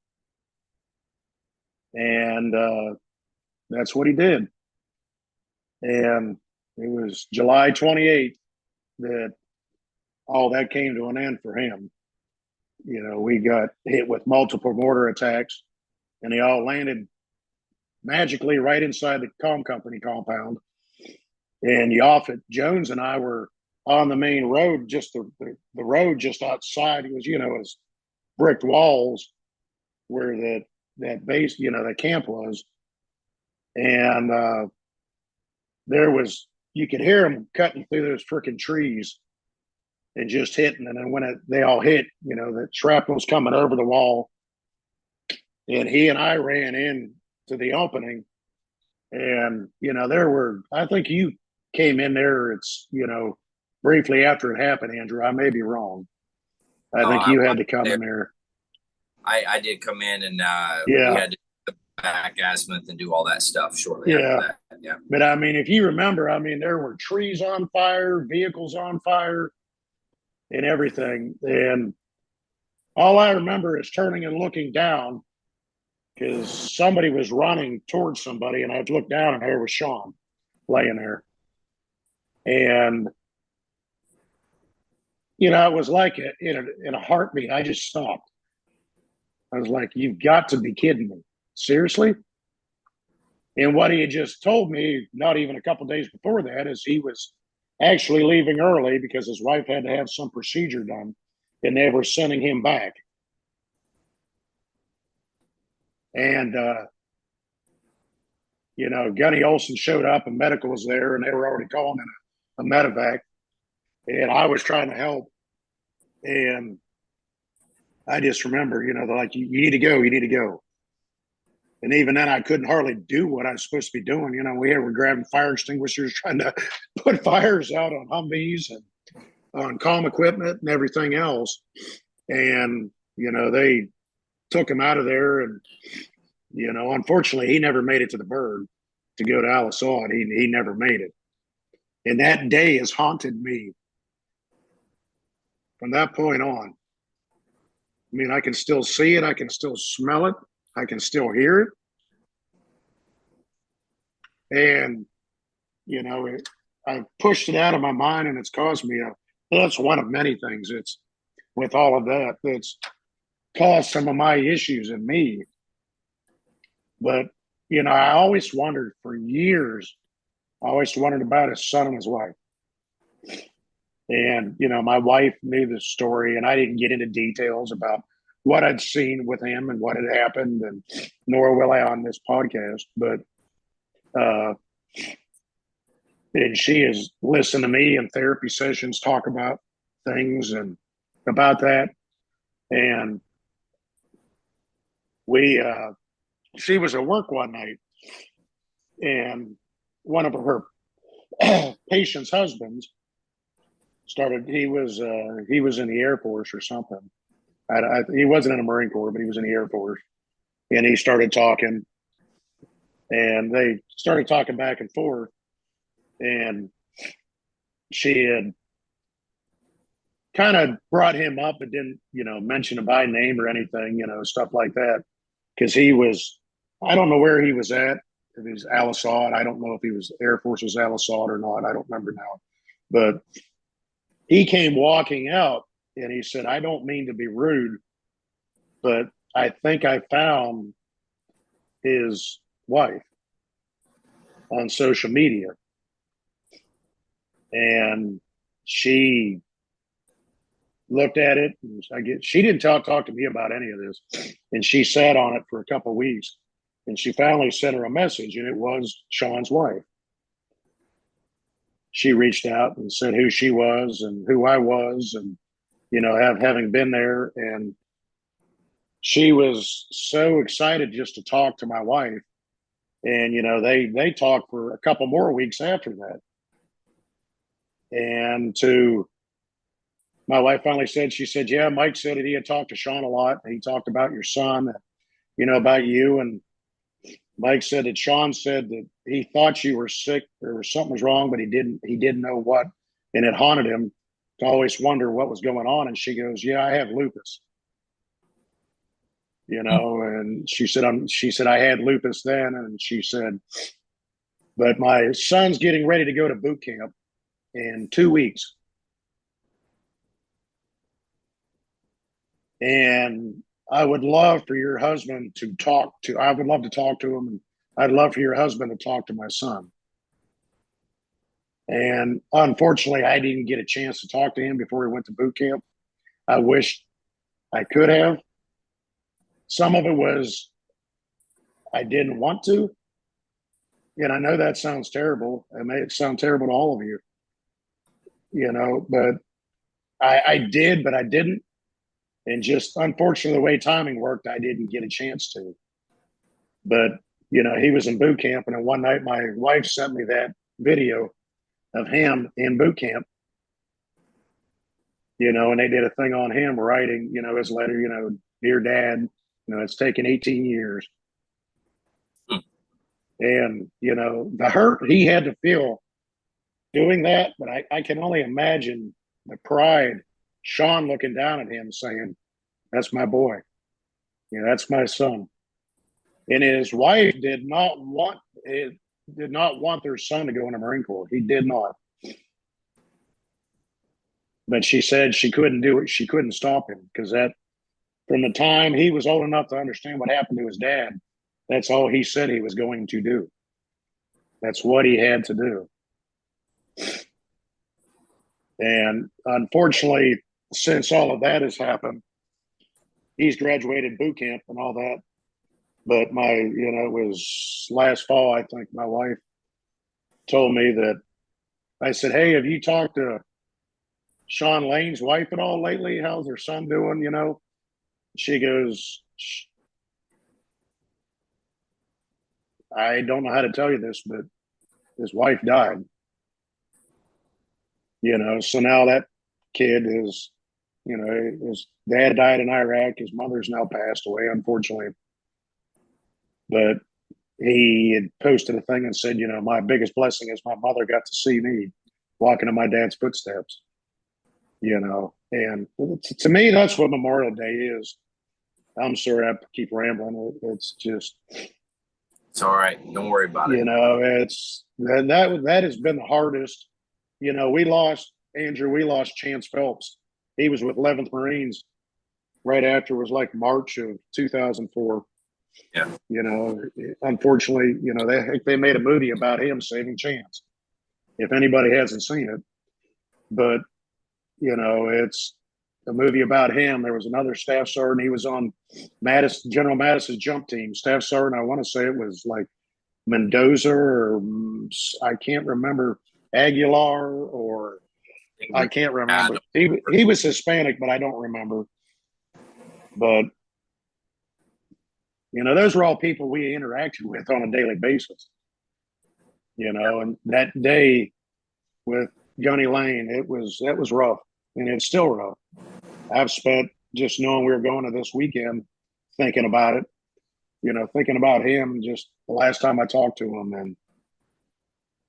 And that's what he did. And it was July 28th that all that came to an end for him. We got hit with multiple mortar attacks, and they all landed magically right inside the Calm Company compound. And Yaphet Jones and I were on the main road, just the road just outside. It was, it was brick walls where that base, that camp was. And you could hear them cutting through those freaking trees and just hitting. And then when they all hit, the shrapnel was coming over the wall. And he and I ran in to the opening. And, I think you came in there, briefly after it happened, Andrew. I may be wrong. I think you had to come in there. I did come in and Yeah. we had to go back azimuth and do all that stuff shortly Yeah. after that. Yeah. But I mean, if you remember, I mean, there were trees on fire, vehicles on fire, and everything. And all I remember is turning and looking down because somebody was running towards somebody, and I looked down, and there was Sean laying there. And you know, it was like in a heartbeat. I just stopped. I was like, "You've got to be kidding me! Seriously?" And what he had just told me, not even a couple of days before that, is he was actually leaving early because his wife had to have some procedure done, and they were sending him back. And you know, Gunny Olson showed up, and medical was there, and they were already calling in a medevac, and I was trying to help. And I just remember, you know, they're like, you need to go, you need to go. And even then, I couldn't hardly do what I was supposed to be doing. You know, were grabbing fire extinguishers, trying to put fires out on Humvees and on comm equipment and everything else. And, you know, they took him out of there. And, you know, unfortunately, he never made it to the Bird to go to Alice. He never made it. And that day has haunted me from that point on. I mean, I can still see it. I can still smell it. I can still hear it. And, you know, I've pushed it out of my mind, and it's caused me that's one of many things. It's with all of that that's caused some of my issues in me. But, you know, I always wondered for years, I always wondered about his son and his wife. And, you know, my wife knew the story, and I didn't get into details about what I'd seen with him and what had happened, and nor will I on this podcast. But, and she has listened to me in therapy sessions talk about things and about that. And she was at work one night, and one of her patient's husbands he was in the Air Force or something. He wasn't in the Marine Corps, but he was in the Air Force. And he started talking, and they started talking back and forth. And she had kind of brought him up, but didn't, you know, mention him by name or anything, you know, stuff like that. Because I don't know where he was at. If he was Al Assad, I don't know if he was Air Force was Al Assad or not. I don't remember now. But he came walking out, and he said, "I don't mean to be rude, but I think I found his wife on social media." And she looked at it, and she didn't talk to me about any of this. And she sat on it for a couple of weeks, and she finally sent her a message, and it was Sean's wife. She reached out and said who she was and who I was, and, you know, having been there. And she was so excited just to talk to my wife. And, you know, they talked for a couple more weeks after that. And my wife finally she said, "Yeah, Mike said that he had talked to Sean a lot. He talked about your son, you know, about you." And Mike said that Sean said that he thought you were sick or something was wrong, but he didn't know what. And it haunted him to always wonder what was going on. And she goes, "Yeah, I have lupus." You know, and she said, "I had lupus then." And she said, "But my son's getting ready to go to boot camp in 2 weeks. And I would love for your husband I would love to talk to him. And I'd love for your husband to talk to my son." And unfortunately, I didn't get a chance to talk to him before he went to boot camp. I wish I could have. Some of it was I didn't want to. And I know that sounds terrible. It may sound terrible to all of you, you know, but I did, but I didn't. And just unfortunately, the way timing worked, I didn't get a chance to. But, you know, he was in boot camp. And then one night, my wife sent me that video of him in boot camp. and they did a thing on him writing, his letter, dear Dad, it's taken 18 years. And, the hurt he had to feel doing that, but I can only imagine the pride, Sean looking down at him saying, that's my boy. That's my son. And his wife did not want their son to go in the Marine Corps. He did not. But she said she couldn't do it. She couldn't stop him because from the time he was old enough to understand what happened to his dad, that's all he said he was going to do. That's what he had to do. And unfortunately, since all of that has happened, he's graduated boot camp and all that. But it was last fall, I think my wife told me that I said, hey, have you talked to Sean Lane's wife at all lately? How's their son doing? She goes, I don't know how to tell you this, but his wife died. So now that kid is, his dad died in Iraq. His mother's now passed away, unfortunately. But he had posted a thing and said, my biggest blessing is my mother got to see me walking in my dad's footsteps. And to me, that's what Memorial Day is. I'm sorry I keep rambling. It's just. It's all right. Don't worry about it. It's that has been the hardest. We lost Chance Phelps. He was with 11th Marines right after it was like March of 2004. Yeah. Unfortunately, they made a movie about him saving Chance. If anybody hasn't seen it, but it's a movie about him. There was another staff sergeant. He was on General Mattis's jump team. Staff sergeant, I want to say it was like Mendoza or I can't remember, Aguilar, or I can't remember. He was Hispanic, but I don't remember. But those were all people we interacted with on a daily basis. And that day with Gunny Lane, that was rough, and it's still rough. I've spent just knowing we were going to this weekend thinking about it, thinking about him just the last time I talked to him, and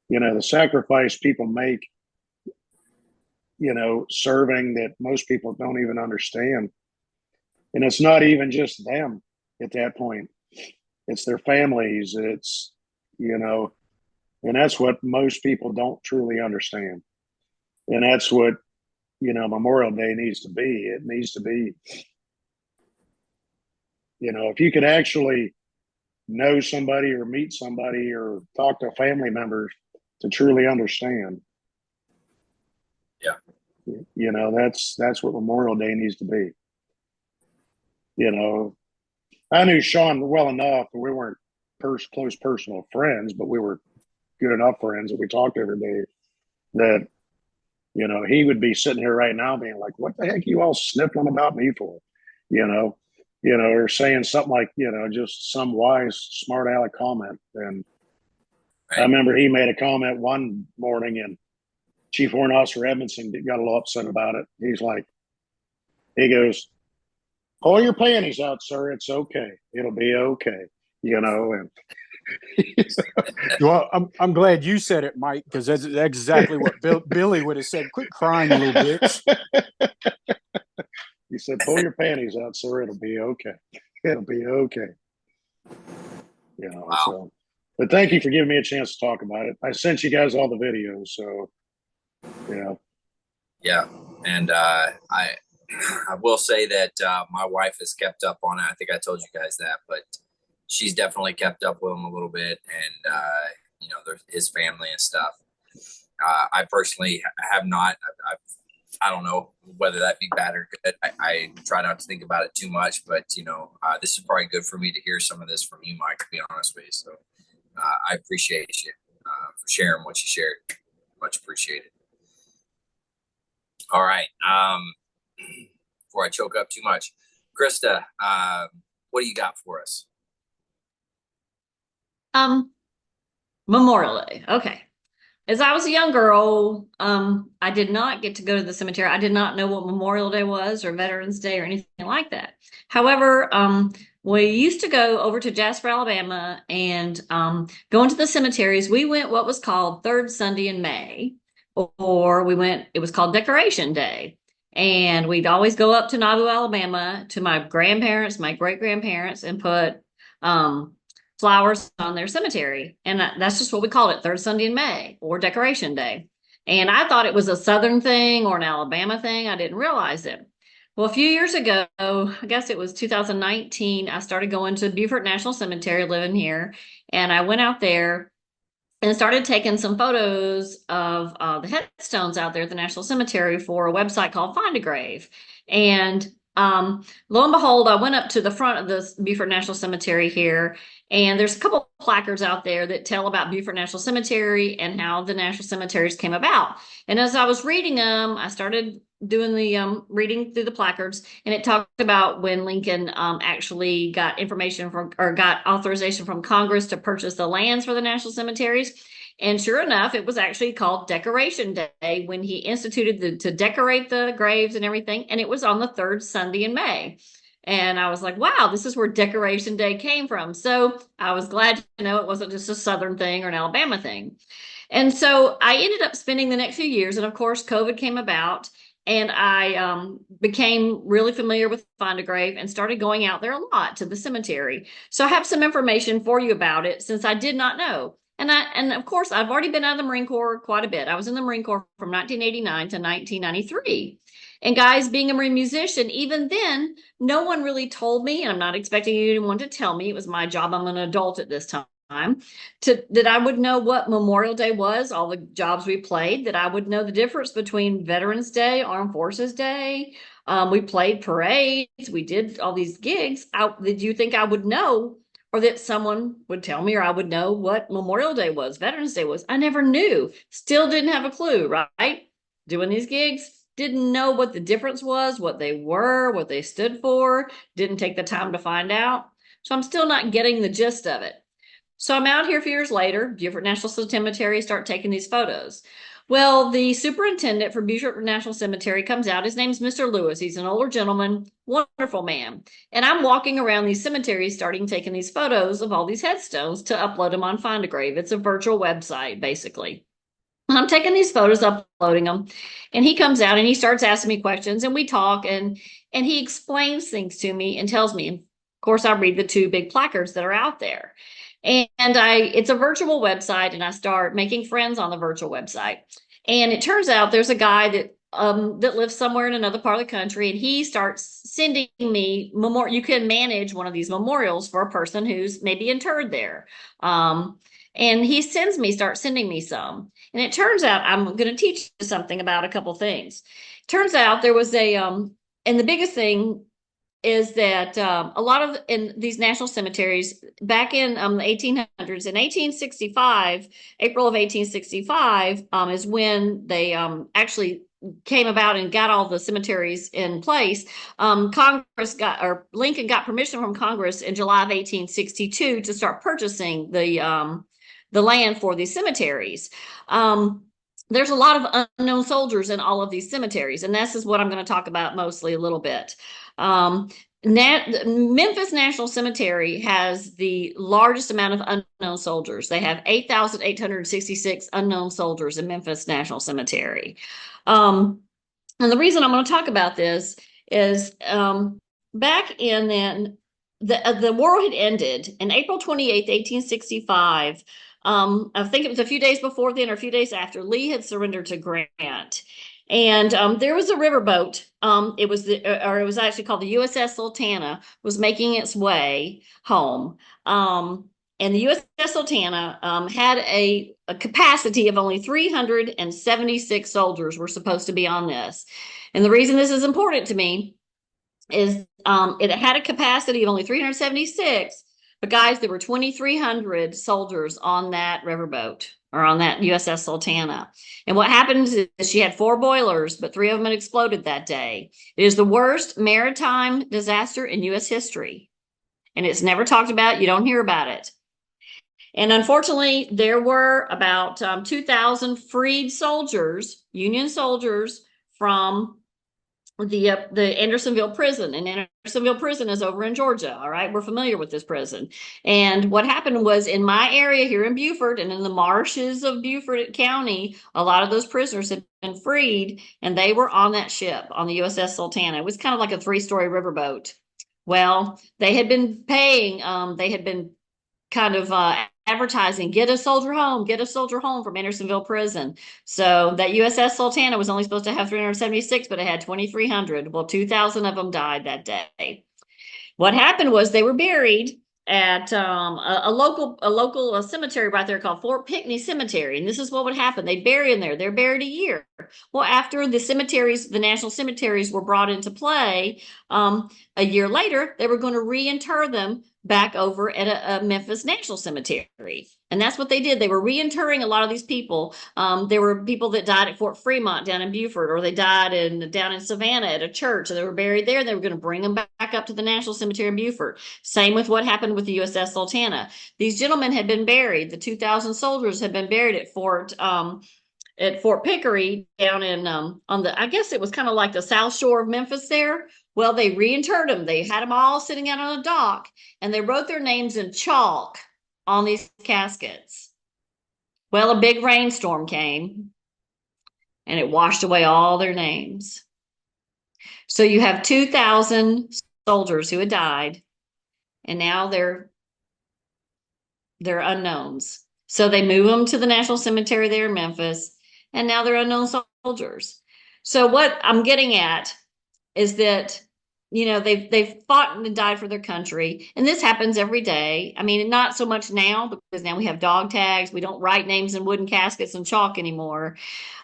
the sacrifice people make, serving that most people don't even understand. And it's not even just them at that point. It's their families. It's, and that's what most people don't truly understand. And that's what, Memorial Day needs to be. It needs to be, if you could actually know somebody or meet somebody or talk to family members to truly understand. Yeah. That's what Memorial Day needs to be. I knew Sean well enough, and we weren't close personal friends, but we were good enough friends that we talked every day that, he would be sitting here right now being like, what the heck are you all sniffling about me for? Or saying something like, just some wise, smart aleck comment. And I remember he made a comment one morning, and Chief Warrant Officer Edmondson got a little upset about it. He goes, pull your panties out, sir. It's okay. It'll be okay. And Well, I'm glad you said it, Mike, because that's exactly what Billy would have said. Quit crying, you little bitch. He said, pull your panties out, sir. It'll be okay. It'll be okay. Wow. So, but thank you for giving me a chance to talk about it. I sent you guys all the videos, so Yeah. And I will say that my wife has kept up on it. I think I told you guys that, but she's definitely kept up with him a little bit, and his family and stuff. I personally have not. I don't know whether that be bad or good. I try not to think about it too much, but this is probably good for me to hear some of this from you, Mike, to be honest with you. So I appreciate you for sharing what you shared. Much appreciated. All right. Before I choke up too much, Krista, what do you got for us? Memorial Day. Okay. as I was a young girl, I did not get to go to the cemetery. I did not know what Memorial Day was or Veterans Day or anything like that. However, we used to go over to Jasper, Alabama, and go into the cemeteries. We went what was called Third Sunday in May, or it was called Decoration Day. And we'd always go up to Nauvoo, Alabama to my grandparents, my great grandparents, and put flowers on their cemetery. And that's just what we called it, Third Sunday in May or Decoration Day. And I thought it was a Southern thing or an Alabama thing. I didn't realize it. Well, a few years ago, I guess it was 2019, I started going to Beaufort National Cemetery, living here. And I went out there and started taking some photos of the headstones out there at the National Cemetery for a website called Find a Grave. And lo and behold, I went up to the front of the Beaufort National Cemetery here, and there's a couple placards out there that tell about Beaufort National Cemetery and how the national cemeteries came about. And as I was reading them, I started doing the reading through the placards, and it talked about when Lincoln actually got information from, or got authorization from Congress to purchase the lands for the national cemeteries. And sure enough, it was actually called Decoration Day when he instituted to decorate the graves and everything. And it was on the third Sunday in May. And I was like, wow, this is where Decoration Day came from. So I was glad to know it wasn't just a Southern thing or an Alabama thing. And so I ended up spending the next few years. And of course, COVID came about. And I became really familiar with Find a Grave and started going out there a lot to the cemetery. So I have some information for you about it since I did not know. And of course, I've already been out of the Marine Corps quite a bit. I was in the Marine Corps from 1989 to 1993. And guys, being a Marine musician, even then, no one really told me, and I'm not expecting anyone to tell me. It was my job. I'm an adult at this time. That I would know what Memorial Day was, all the jobs we played, that I would know the difference between Veterans Day, Armed Forces Day. We played parades. We did all these gigs. Did you think I would know, or that someone would tell me, or I would know what Memorial Day was, Veterans Day was? I never knew. Still didn't have a clue, right? Doing these gigs, didn't know what the difference was, what they were, what they stood for, didn't take the time to find out. So I'm still not getting the gist of it. So I'm out here a few years later, Beaufort National Cemetery, start taking these photos. Well, the superintendent for Beaufort National Cemetery comes out. His name's Mr. Lewis. He's an older gentleman, wonderful man. And I'm walking around these cemeteries, starting taking these photos of all these headstones to upload them on Find a Grave. It's a virtual website, basically. I'm taking these photos, uploading them, and he comes out and he starts asking me questions, and we talk, and he explains things to me and tells me. Of course, I read the two big placards that are out there. And it's a virtual website, and I start making friends on the virtual website. And it turns out there's a guy that lives somewhere in another part of the country, and he starts sending me you can manage one of these memorials for a person who's maybe interred there. And he starts sending me some. And it turns out I'm going to teach you something about a couple things. Turns out there was and the biggest thing is that a lot of in these national cemeteries back in the 1800s, in 1865, April of 1865 is when they actually came about and got all the cemeteries in place. Lincoln got permission from Congress in July of 1862 to start purchasing the land for these cemeteries. There's a lot of unknown soldiers in all of these cemeteries, and this is what I'm going to talk about mostly a little bit. Memphis National Cemetery has the largest amount of unknown soldiers. They have 8,866 unknown soldiers in Memphis National Cemetery. And the reason I'm going to talk about this is back in then, the war had ended in April 28th, 1865. I think it was a few days before then or a few days after, Lee had surrendered to Grant. And there was a riverboat. It was actually called the USS Sultana, was making its way home. And the USS Sultana had a capacity of only 376 soldiers were supposed to be on this. And the reason this is important to me is it had a capacity of only 376, but guys, there were 2,300 soldiers on that riverboat, or on that USS Sultana. And what happened is she had 4 boilers, but 3 of them had exploded that day. It is the worst maritime disaster in U.S. history. And it's never talked about. You don't hear about it. And unfortunately, there were about 2,000 freed soldiers, Union soldiers, from the Andersonville prison. And Andersonville prison is over in Georgia. All right, we're familiar with this prison. And what happened was, in my area here in Beaufort and in the marshes of Beaufort County, a lot of those prisoners had been freed, and they were on that ship, on the USS Sultana. It was kind of like a 3-story riverboat. Well, they had been paying, they had been kind of advertising, get a soldier home from Andersonville prison. So that USS Sultana was only supposed to have 376, but it had 2,300. Well, 2,000 of them died that day. What happened was they were buried at a local cemetery right there called Fort Pinckney Cemetery. And this is what would happen. They'd bury in there. They're buried a year. Well, after the cemeteries, the national cemeteries were brought into play, a year later, they were going to reinter them back over at a Memphis National Cemetery. And that's what they did. They were reinterring a lot of these people. There were people that died at Fort Fremont down in Beaufort, or they died down in Savannah at a church, and they were buried there. They were going to bring them back up to the National Cemetery in Beaufort. Same with what happened with the USS Sultana. These gentlemen had been buried. The 2,000 soldiers had been buried at Fort Pickery down in on the, I guess it was kind of like the South Shore of Memphis there. Well, they reinterred them. They had them all sitting out on a dock, and they wrote their names in chalk on these caskets. Well, a big rainstorm came, and it washed away all their names. So you have 2,000 soldiers who had died, and now they're unknowns. So they move them to the National Cemetery there in Memphis, and now they're unknown soldiers. So what I'm getting at is that, you know, they've fought and died for their country, and this happens every day. I mean, not so much now, because now we have dog tags. We don't write names in wooden caskets and chalk anymore.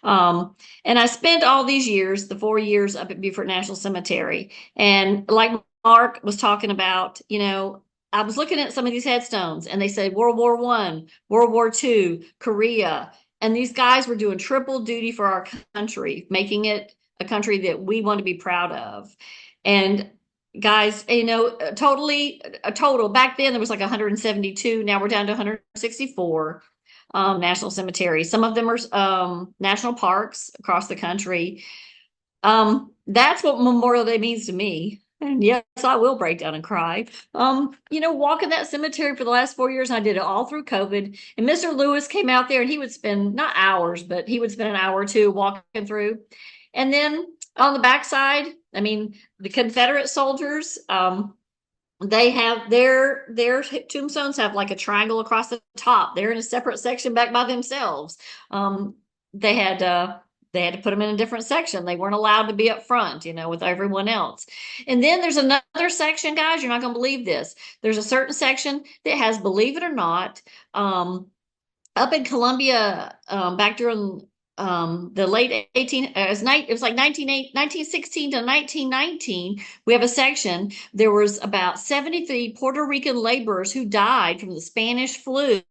And I spent all these years, the 4 years up at Beaufort National Cemetery, and like Mark was talking about, you know, I was looking at some of these headstones, and they said World War I, World War II, Korea, and these guys were doing triple duty for our country, making it a country that we want to be proud of. And guys, you know, a total back then there was like 172. Now we're down to 164 national cemeteries. Some of them are national parks across the country. That's what Memorial Day means to me. And yes, I will break down and cry. You know, walking that cemetery for the last 4 years, and I did it all through COVID. And Mr. Lewis came out there, and he would spend not hours, but he would spend an hour or two walking through. And then on the backside, I mean, the Confederate soldiers, they have their tombstones have like a triangle across the top. They're in a separate section back by themselves. They had to put them in a different section. They weren't allowed to be up front, you know, with everyone else. And then there's another section, guys, you're not going to believe this. There's a certain section that has, believe it or not, up in Columbia, back during the late 1916 to 1919, we have a section. There was about 73 Puerto Rican laborers who died from the Spanish flu.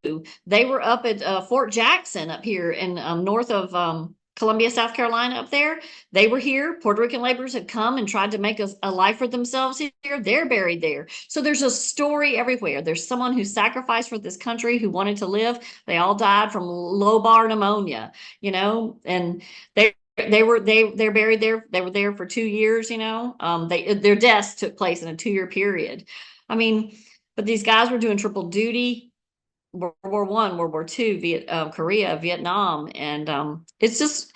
They were up at Fort Jackson up here in north of Columbia, South Carolina up there. They were here. Puerto Rican laborers had come and tried to make a life for themselves here. They're buried there. So there's a story everywhere. There's someone who sacrificed for this country, who wanted to live. They all died from lobar pneumonia, you know, and they're buried there. They were there for 2 years, you know. Their deaths took place in a 2-year period. I mean, but these guys were doing triple duty. World War I, World War II, Korea, Vietnam. And it's just,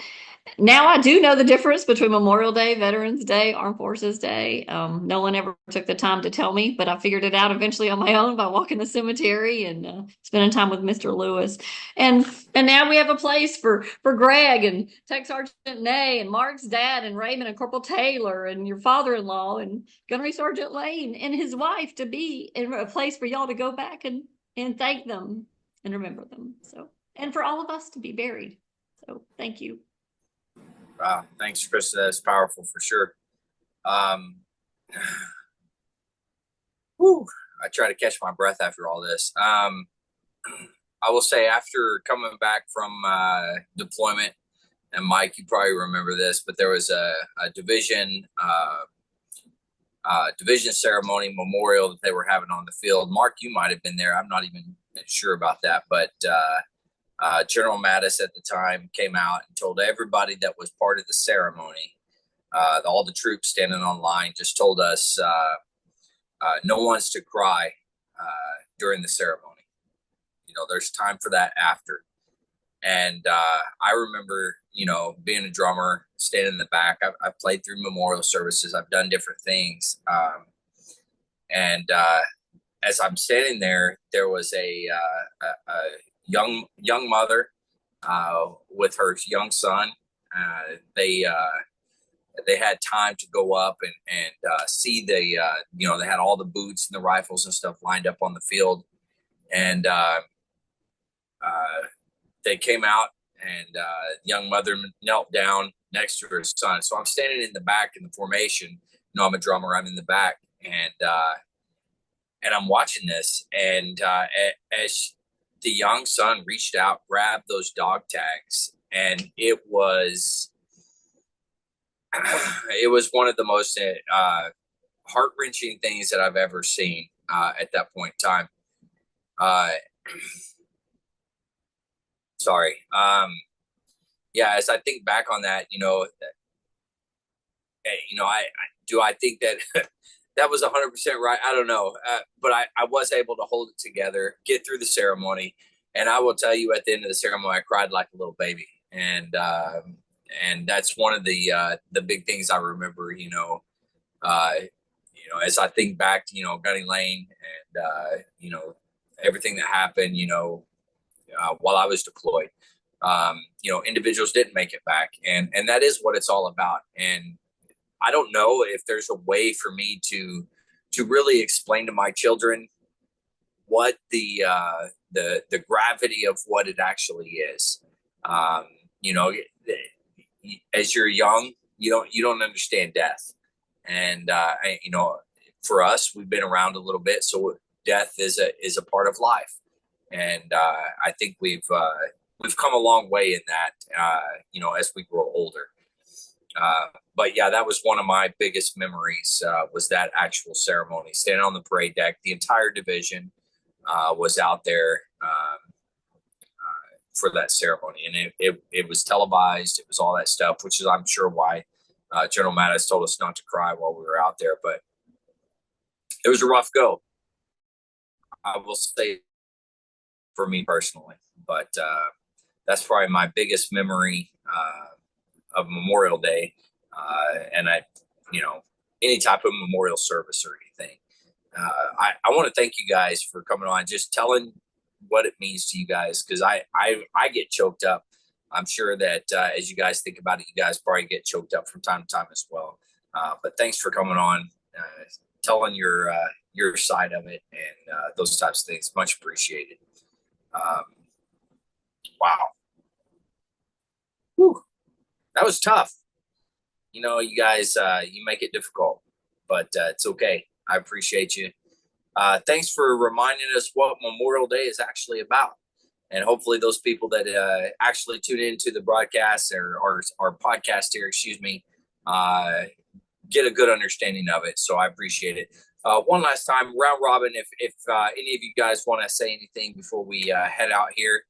now I do know the difference between Memorial Day, Veterans Day, Armed Forces Day. No one ever took the time to tell me, but I figured it out eventually on my own by walking the cemetery and spending time with Mr. Lewis. And now we have a place for Greg and Tech Sergeant Nay and Mark's dad and Raymond and Corporal Taylor and your father-in-law and Gunnery Sergeant Lane and his wife to be in a place for y'all to go back and thank them and remember them. So, and for all of us to be buried. So thank you. Wow. Thanks, Krista. That's powerful for sure. Whew, I try to catch my breath after all this. I will say, after coming back from deployment, and Mike, you probably remember this, but there was a division ceremony memorial that they were having on the field. Mark, you might have been there. I'm not even sure about that, but General Mattis at the time came out and told everybody that was part of the ceremony, all the troops standing on line, just told us no one's to cry during the ceremony. There's time for that after. And I remember, being a drummer, standing in the back. I've played through memorial services. I've done different things. And as I'm standing there, there was a young mother with her young son. They had time to go up and see they had all the boots and the rifles and stuff lined up on the field. And they came out, and young mother knelt down next to her son. So I'm standing in the back in the formation. I'm a drummer. I'm in the back, and I'm watching this. And as the young son reached out, grabbed those dog tags, and it was one of the most heart-wrenching things that I've ever seen at that point in time. Sorry. As I think back on that, I think that that was 100% right. I don't know. But I was able to hold it together, get through the ceremony. And I will tell you, at the end of the ceremony, I cried like a little baby. And that's one of the big things I remember, as I think back to, Gunny Lane and, everything that happened, while I was deployed. Individuals didn't make it back, and that is what it's all about. And I don't know if there's a way for me to really explain to my children what the gravity of what it actually is. As you're young, you don't understand death, and for us, we've been around a little bit, so death is a part of life. And I think we've come a long way in that, as we grow older. But yeah, that was one of my biggest memories, was that actual ceremony, standing on the parade deck. The entire division was out there for that ceremony, and it was televised. It was all that stuff, which is, I'm sure, why General Mattis told us not to cry while we were out there. But it was a rough go, I will say, for me personally. But that's probably my biggest memory of Memorial Day, and any type of memorial service or anything. I want to thank you guys for coming on, just telling what it means to you guys, because I get choked up. I'm sure that as you guys think about it, you guys probably get choked up from time to time as well. But thanks for coming on, telling your side of it, and those types of things. Much appreciated. Wow. Whew. That was tough. You guys, you make it difficult, but it's okay. I appreciate you. Thanks for reminding us what Memorial Day is actually about. And hopefully those people that actually tune into the broadcast or our podcast here, get a good understanding of it. So I appreciate it. One last time, round robin, if any of you guys want to say anything before we head out here,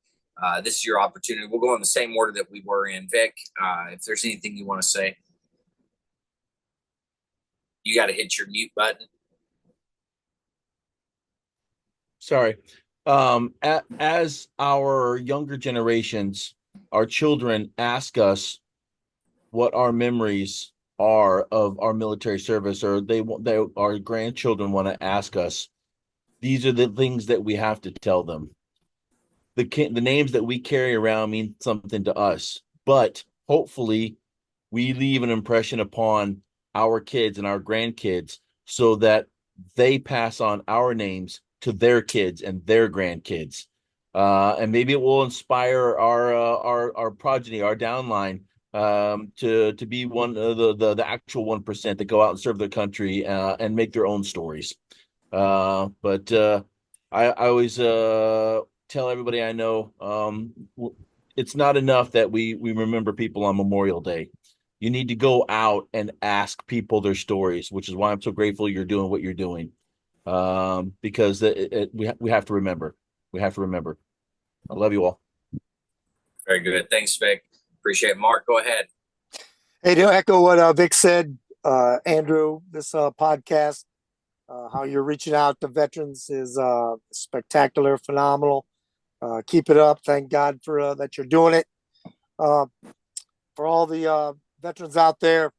this is your opportunity. We'll go in the same order that we were in. Vic, if there's anything you want to say, you got to hit your mute button. Sorry. As our younger generations, our children ask us what our memories are of our military service, or our grandchildren want to ask us, these are the things that we have to tell them. The names that we carry around mean something to us, but hopefully we leave an impression upon our kids and our grandkids so that they pass on our names to their kids and their grandkids. And maybe it will inspire our progeny, our downline, to be one of the actual 1% that go out and serve their country and make their own stories. But I always tell everybody I know, it's not enough that we remember people on Memorial Day. You need to go out and ask people their stories, which is why I'm so grateful you're doing what you're doing. Because we have to remember. we have to remember. I love you all. Very good. Thanks, Vic. Appreciate it. Mark, go ahead. Hey, to echo what Vic said, Andrew, this podcast, how you're reaching out to veterans is spectacular, phenomenal. Keep it up. Thank God for that you're doing it. For all the veterans out there,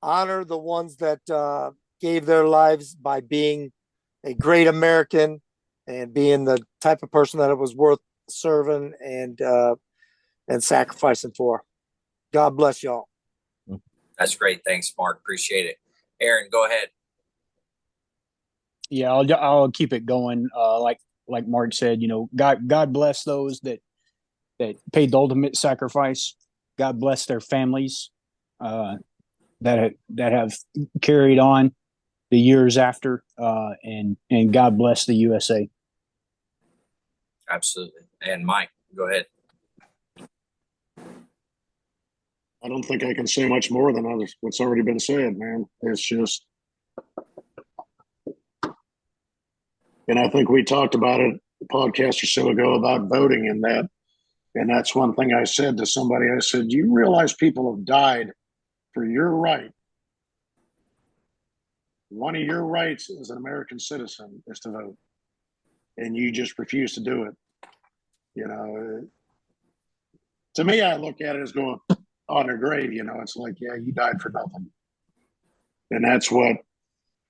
honor the ones that gave their lives by being a great American and being the type of person that it was worth serving and sacrificing for. God bless y'all. That's great. Thanks, Mark. Appreciate it. Aaron, go ahead. Yeah, I'll keep it going. Like Mark said, God bless those that paid the ultimate sacrifice. God bless their families that have carried on the years after, and God bless the USA. Absolutely. And Mike, go ahead. I don't think I can say much more than what's already been said, man. It's just, and I think we talked about it a podcast or so ago about voting and that. And that's one thing I said to somebody. I said, you realize people have died for your right. One of your rights as an American citizen is to vote. And you just refuse to do it. To me, I look at it as going on their grave, it's like, yeah, you died for nothing. And that's what,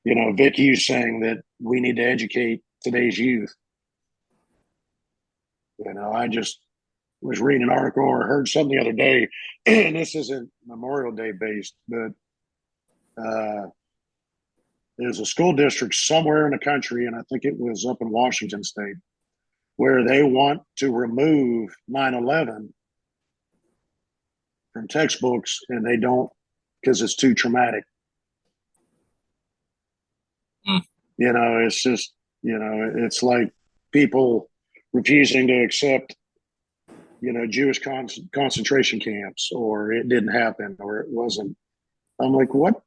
Vic, you saying that we need to educate today's youth. I just was reading an article or heard something the other day, and this isn't Memorial Day based, but there's a school district somewhere in the country, and I think it was up in Washington State, where they want to remove 9/11 from textbooks, and they don't because it's too traumatic. It's just, it's like people refusing to accept, Jewish concentration camps, or it didn't happen, or it wasn't. I'm like, what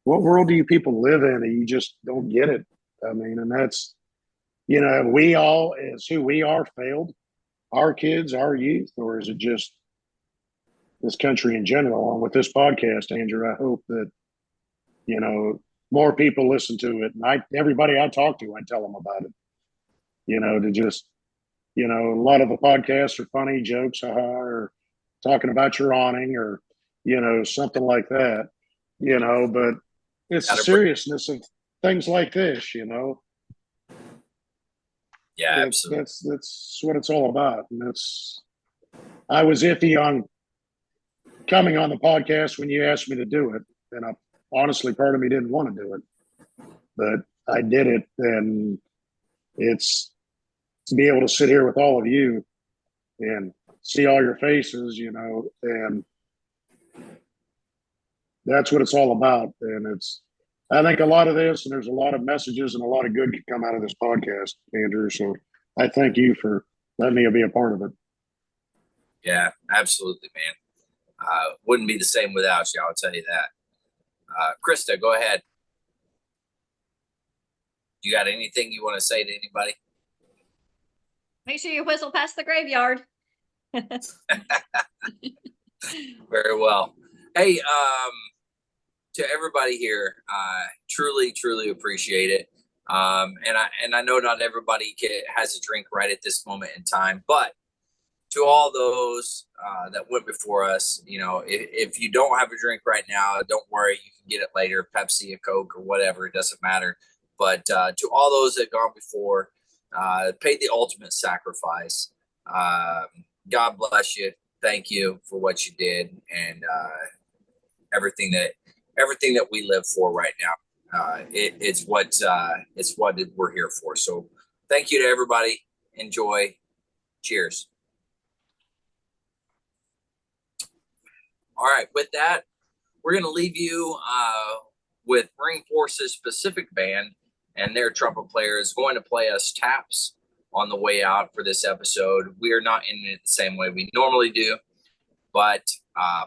world do you people live in and you just don't get it? I mean, and that's, we all, as who we are, failed our kids, our youth, or is it just this country in general? And with this podcast, Andrew, I hope that, more people listen to it. And everybody I talk to, I tell them about it, to just, a lot of the podcasts are funny jokes, or talking about your awning or, something like that, but it's the seriousness of things like this, Yeah, absolutely. That's what it's all about. And I was iffy on coming on the podcast when you asked me to do it. And honestly, part of me didn't want to do it, but I did it. And it's to be able to sit here with all of you and see all your faces, and that's what it's all about. And I think a lot of this, and there's a lot of messages and a lot of good can come out of this podcast, Andrew. So I thank you for letting me be a part of it. Yeah, absolutely, man. Wouldn't be the same without you, I'll tell you that. Krista, go ahead. You got anything you want to say to anybody? Make sure you whistle past the graveyard. Very well. Hey, to everybody here, truly, truly appreciate it. And I know not everybody has a drink right at this moment in time, but to all those that went before us, if you don't have a drink right now, don't worry, you can get it later, Pepsi, a Coke, or whatever, it doesn't matter. But to all those that gone before, paid the ultimate sacrifice, God bless you. Thank you for what you did, and everything that we live for right now. It's what we're here for. So thank you to everybody. Enjoy. Cheers. All right. With that, we're going to leave you with Marine Forces Pacific Band, and their trumpet player is going to play us Taps on the way out for this episode. We are not ending it the same way we normally do, but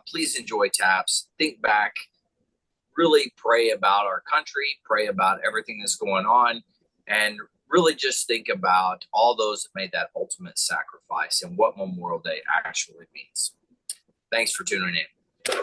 please enjoy Taps. Think back. Really pray about our country, pray about everything that's going on, and really just think about all those that made that ultimate sacrifice and what Memorial Day actually means. Thanks for tuning in.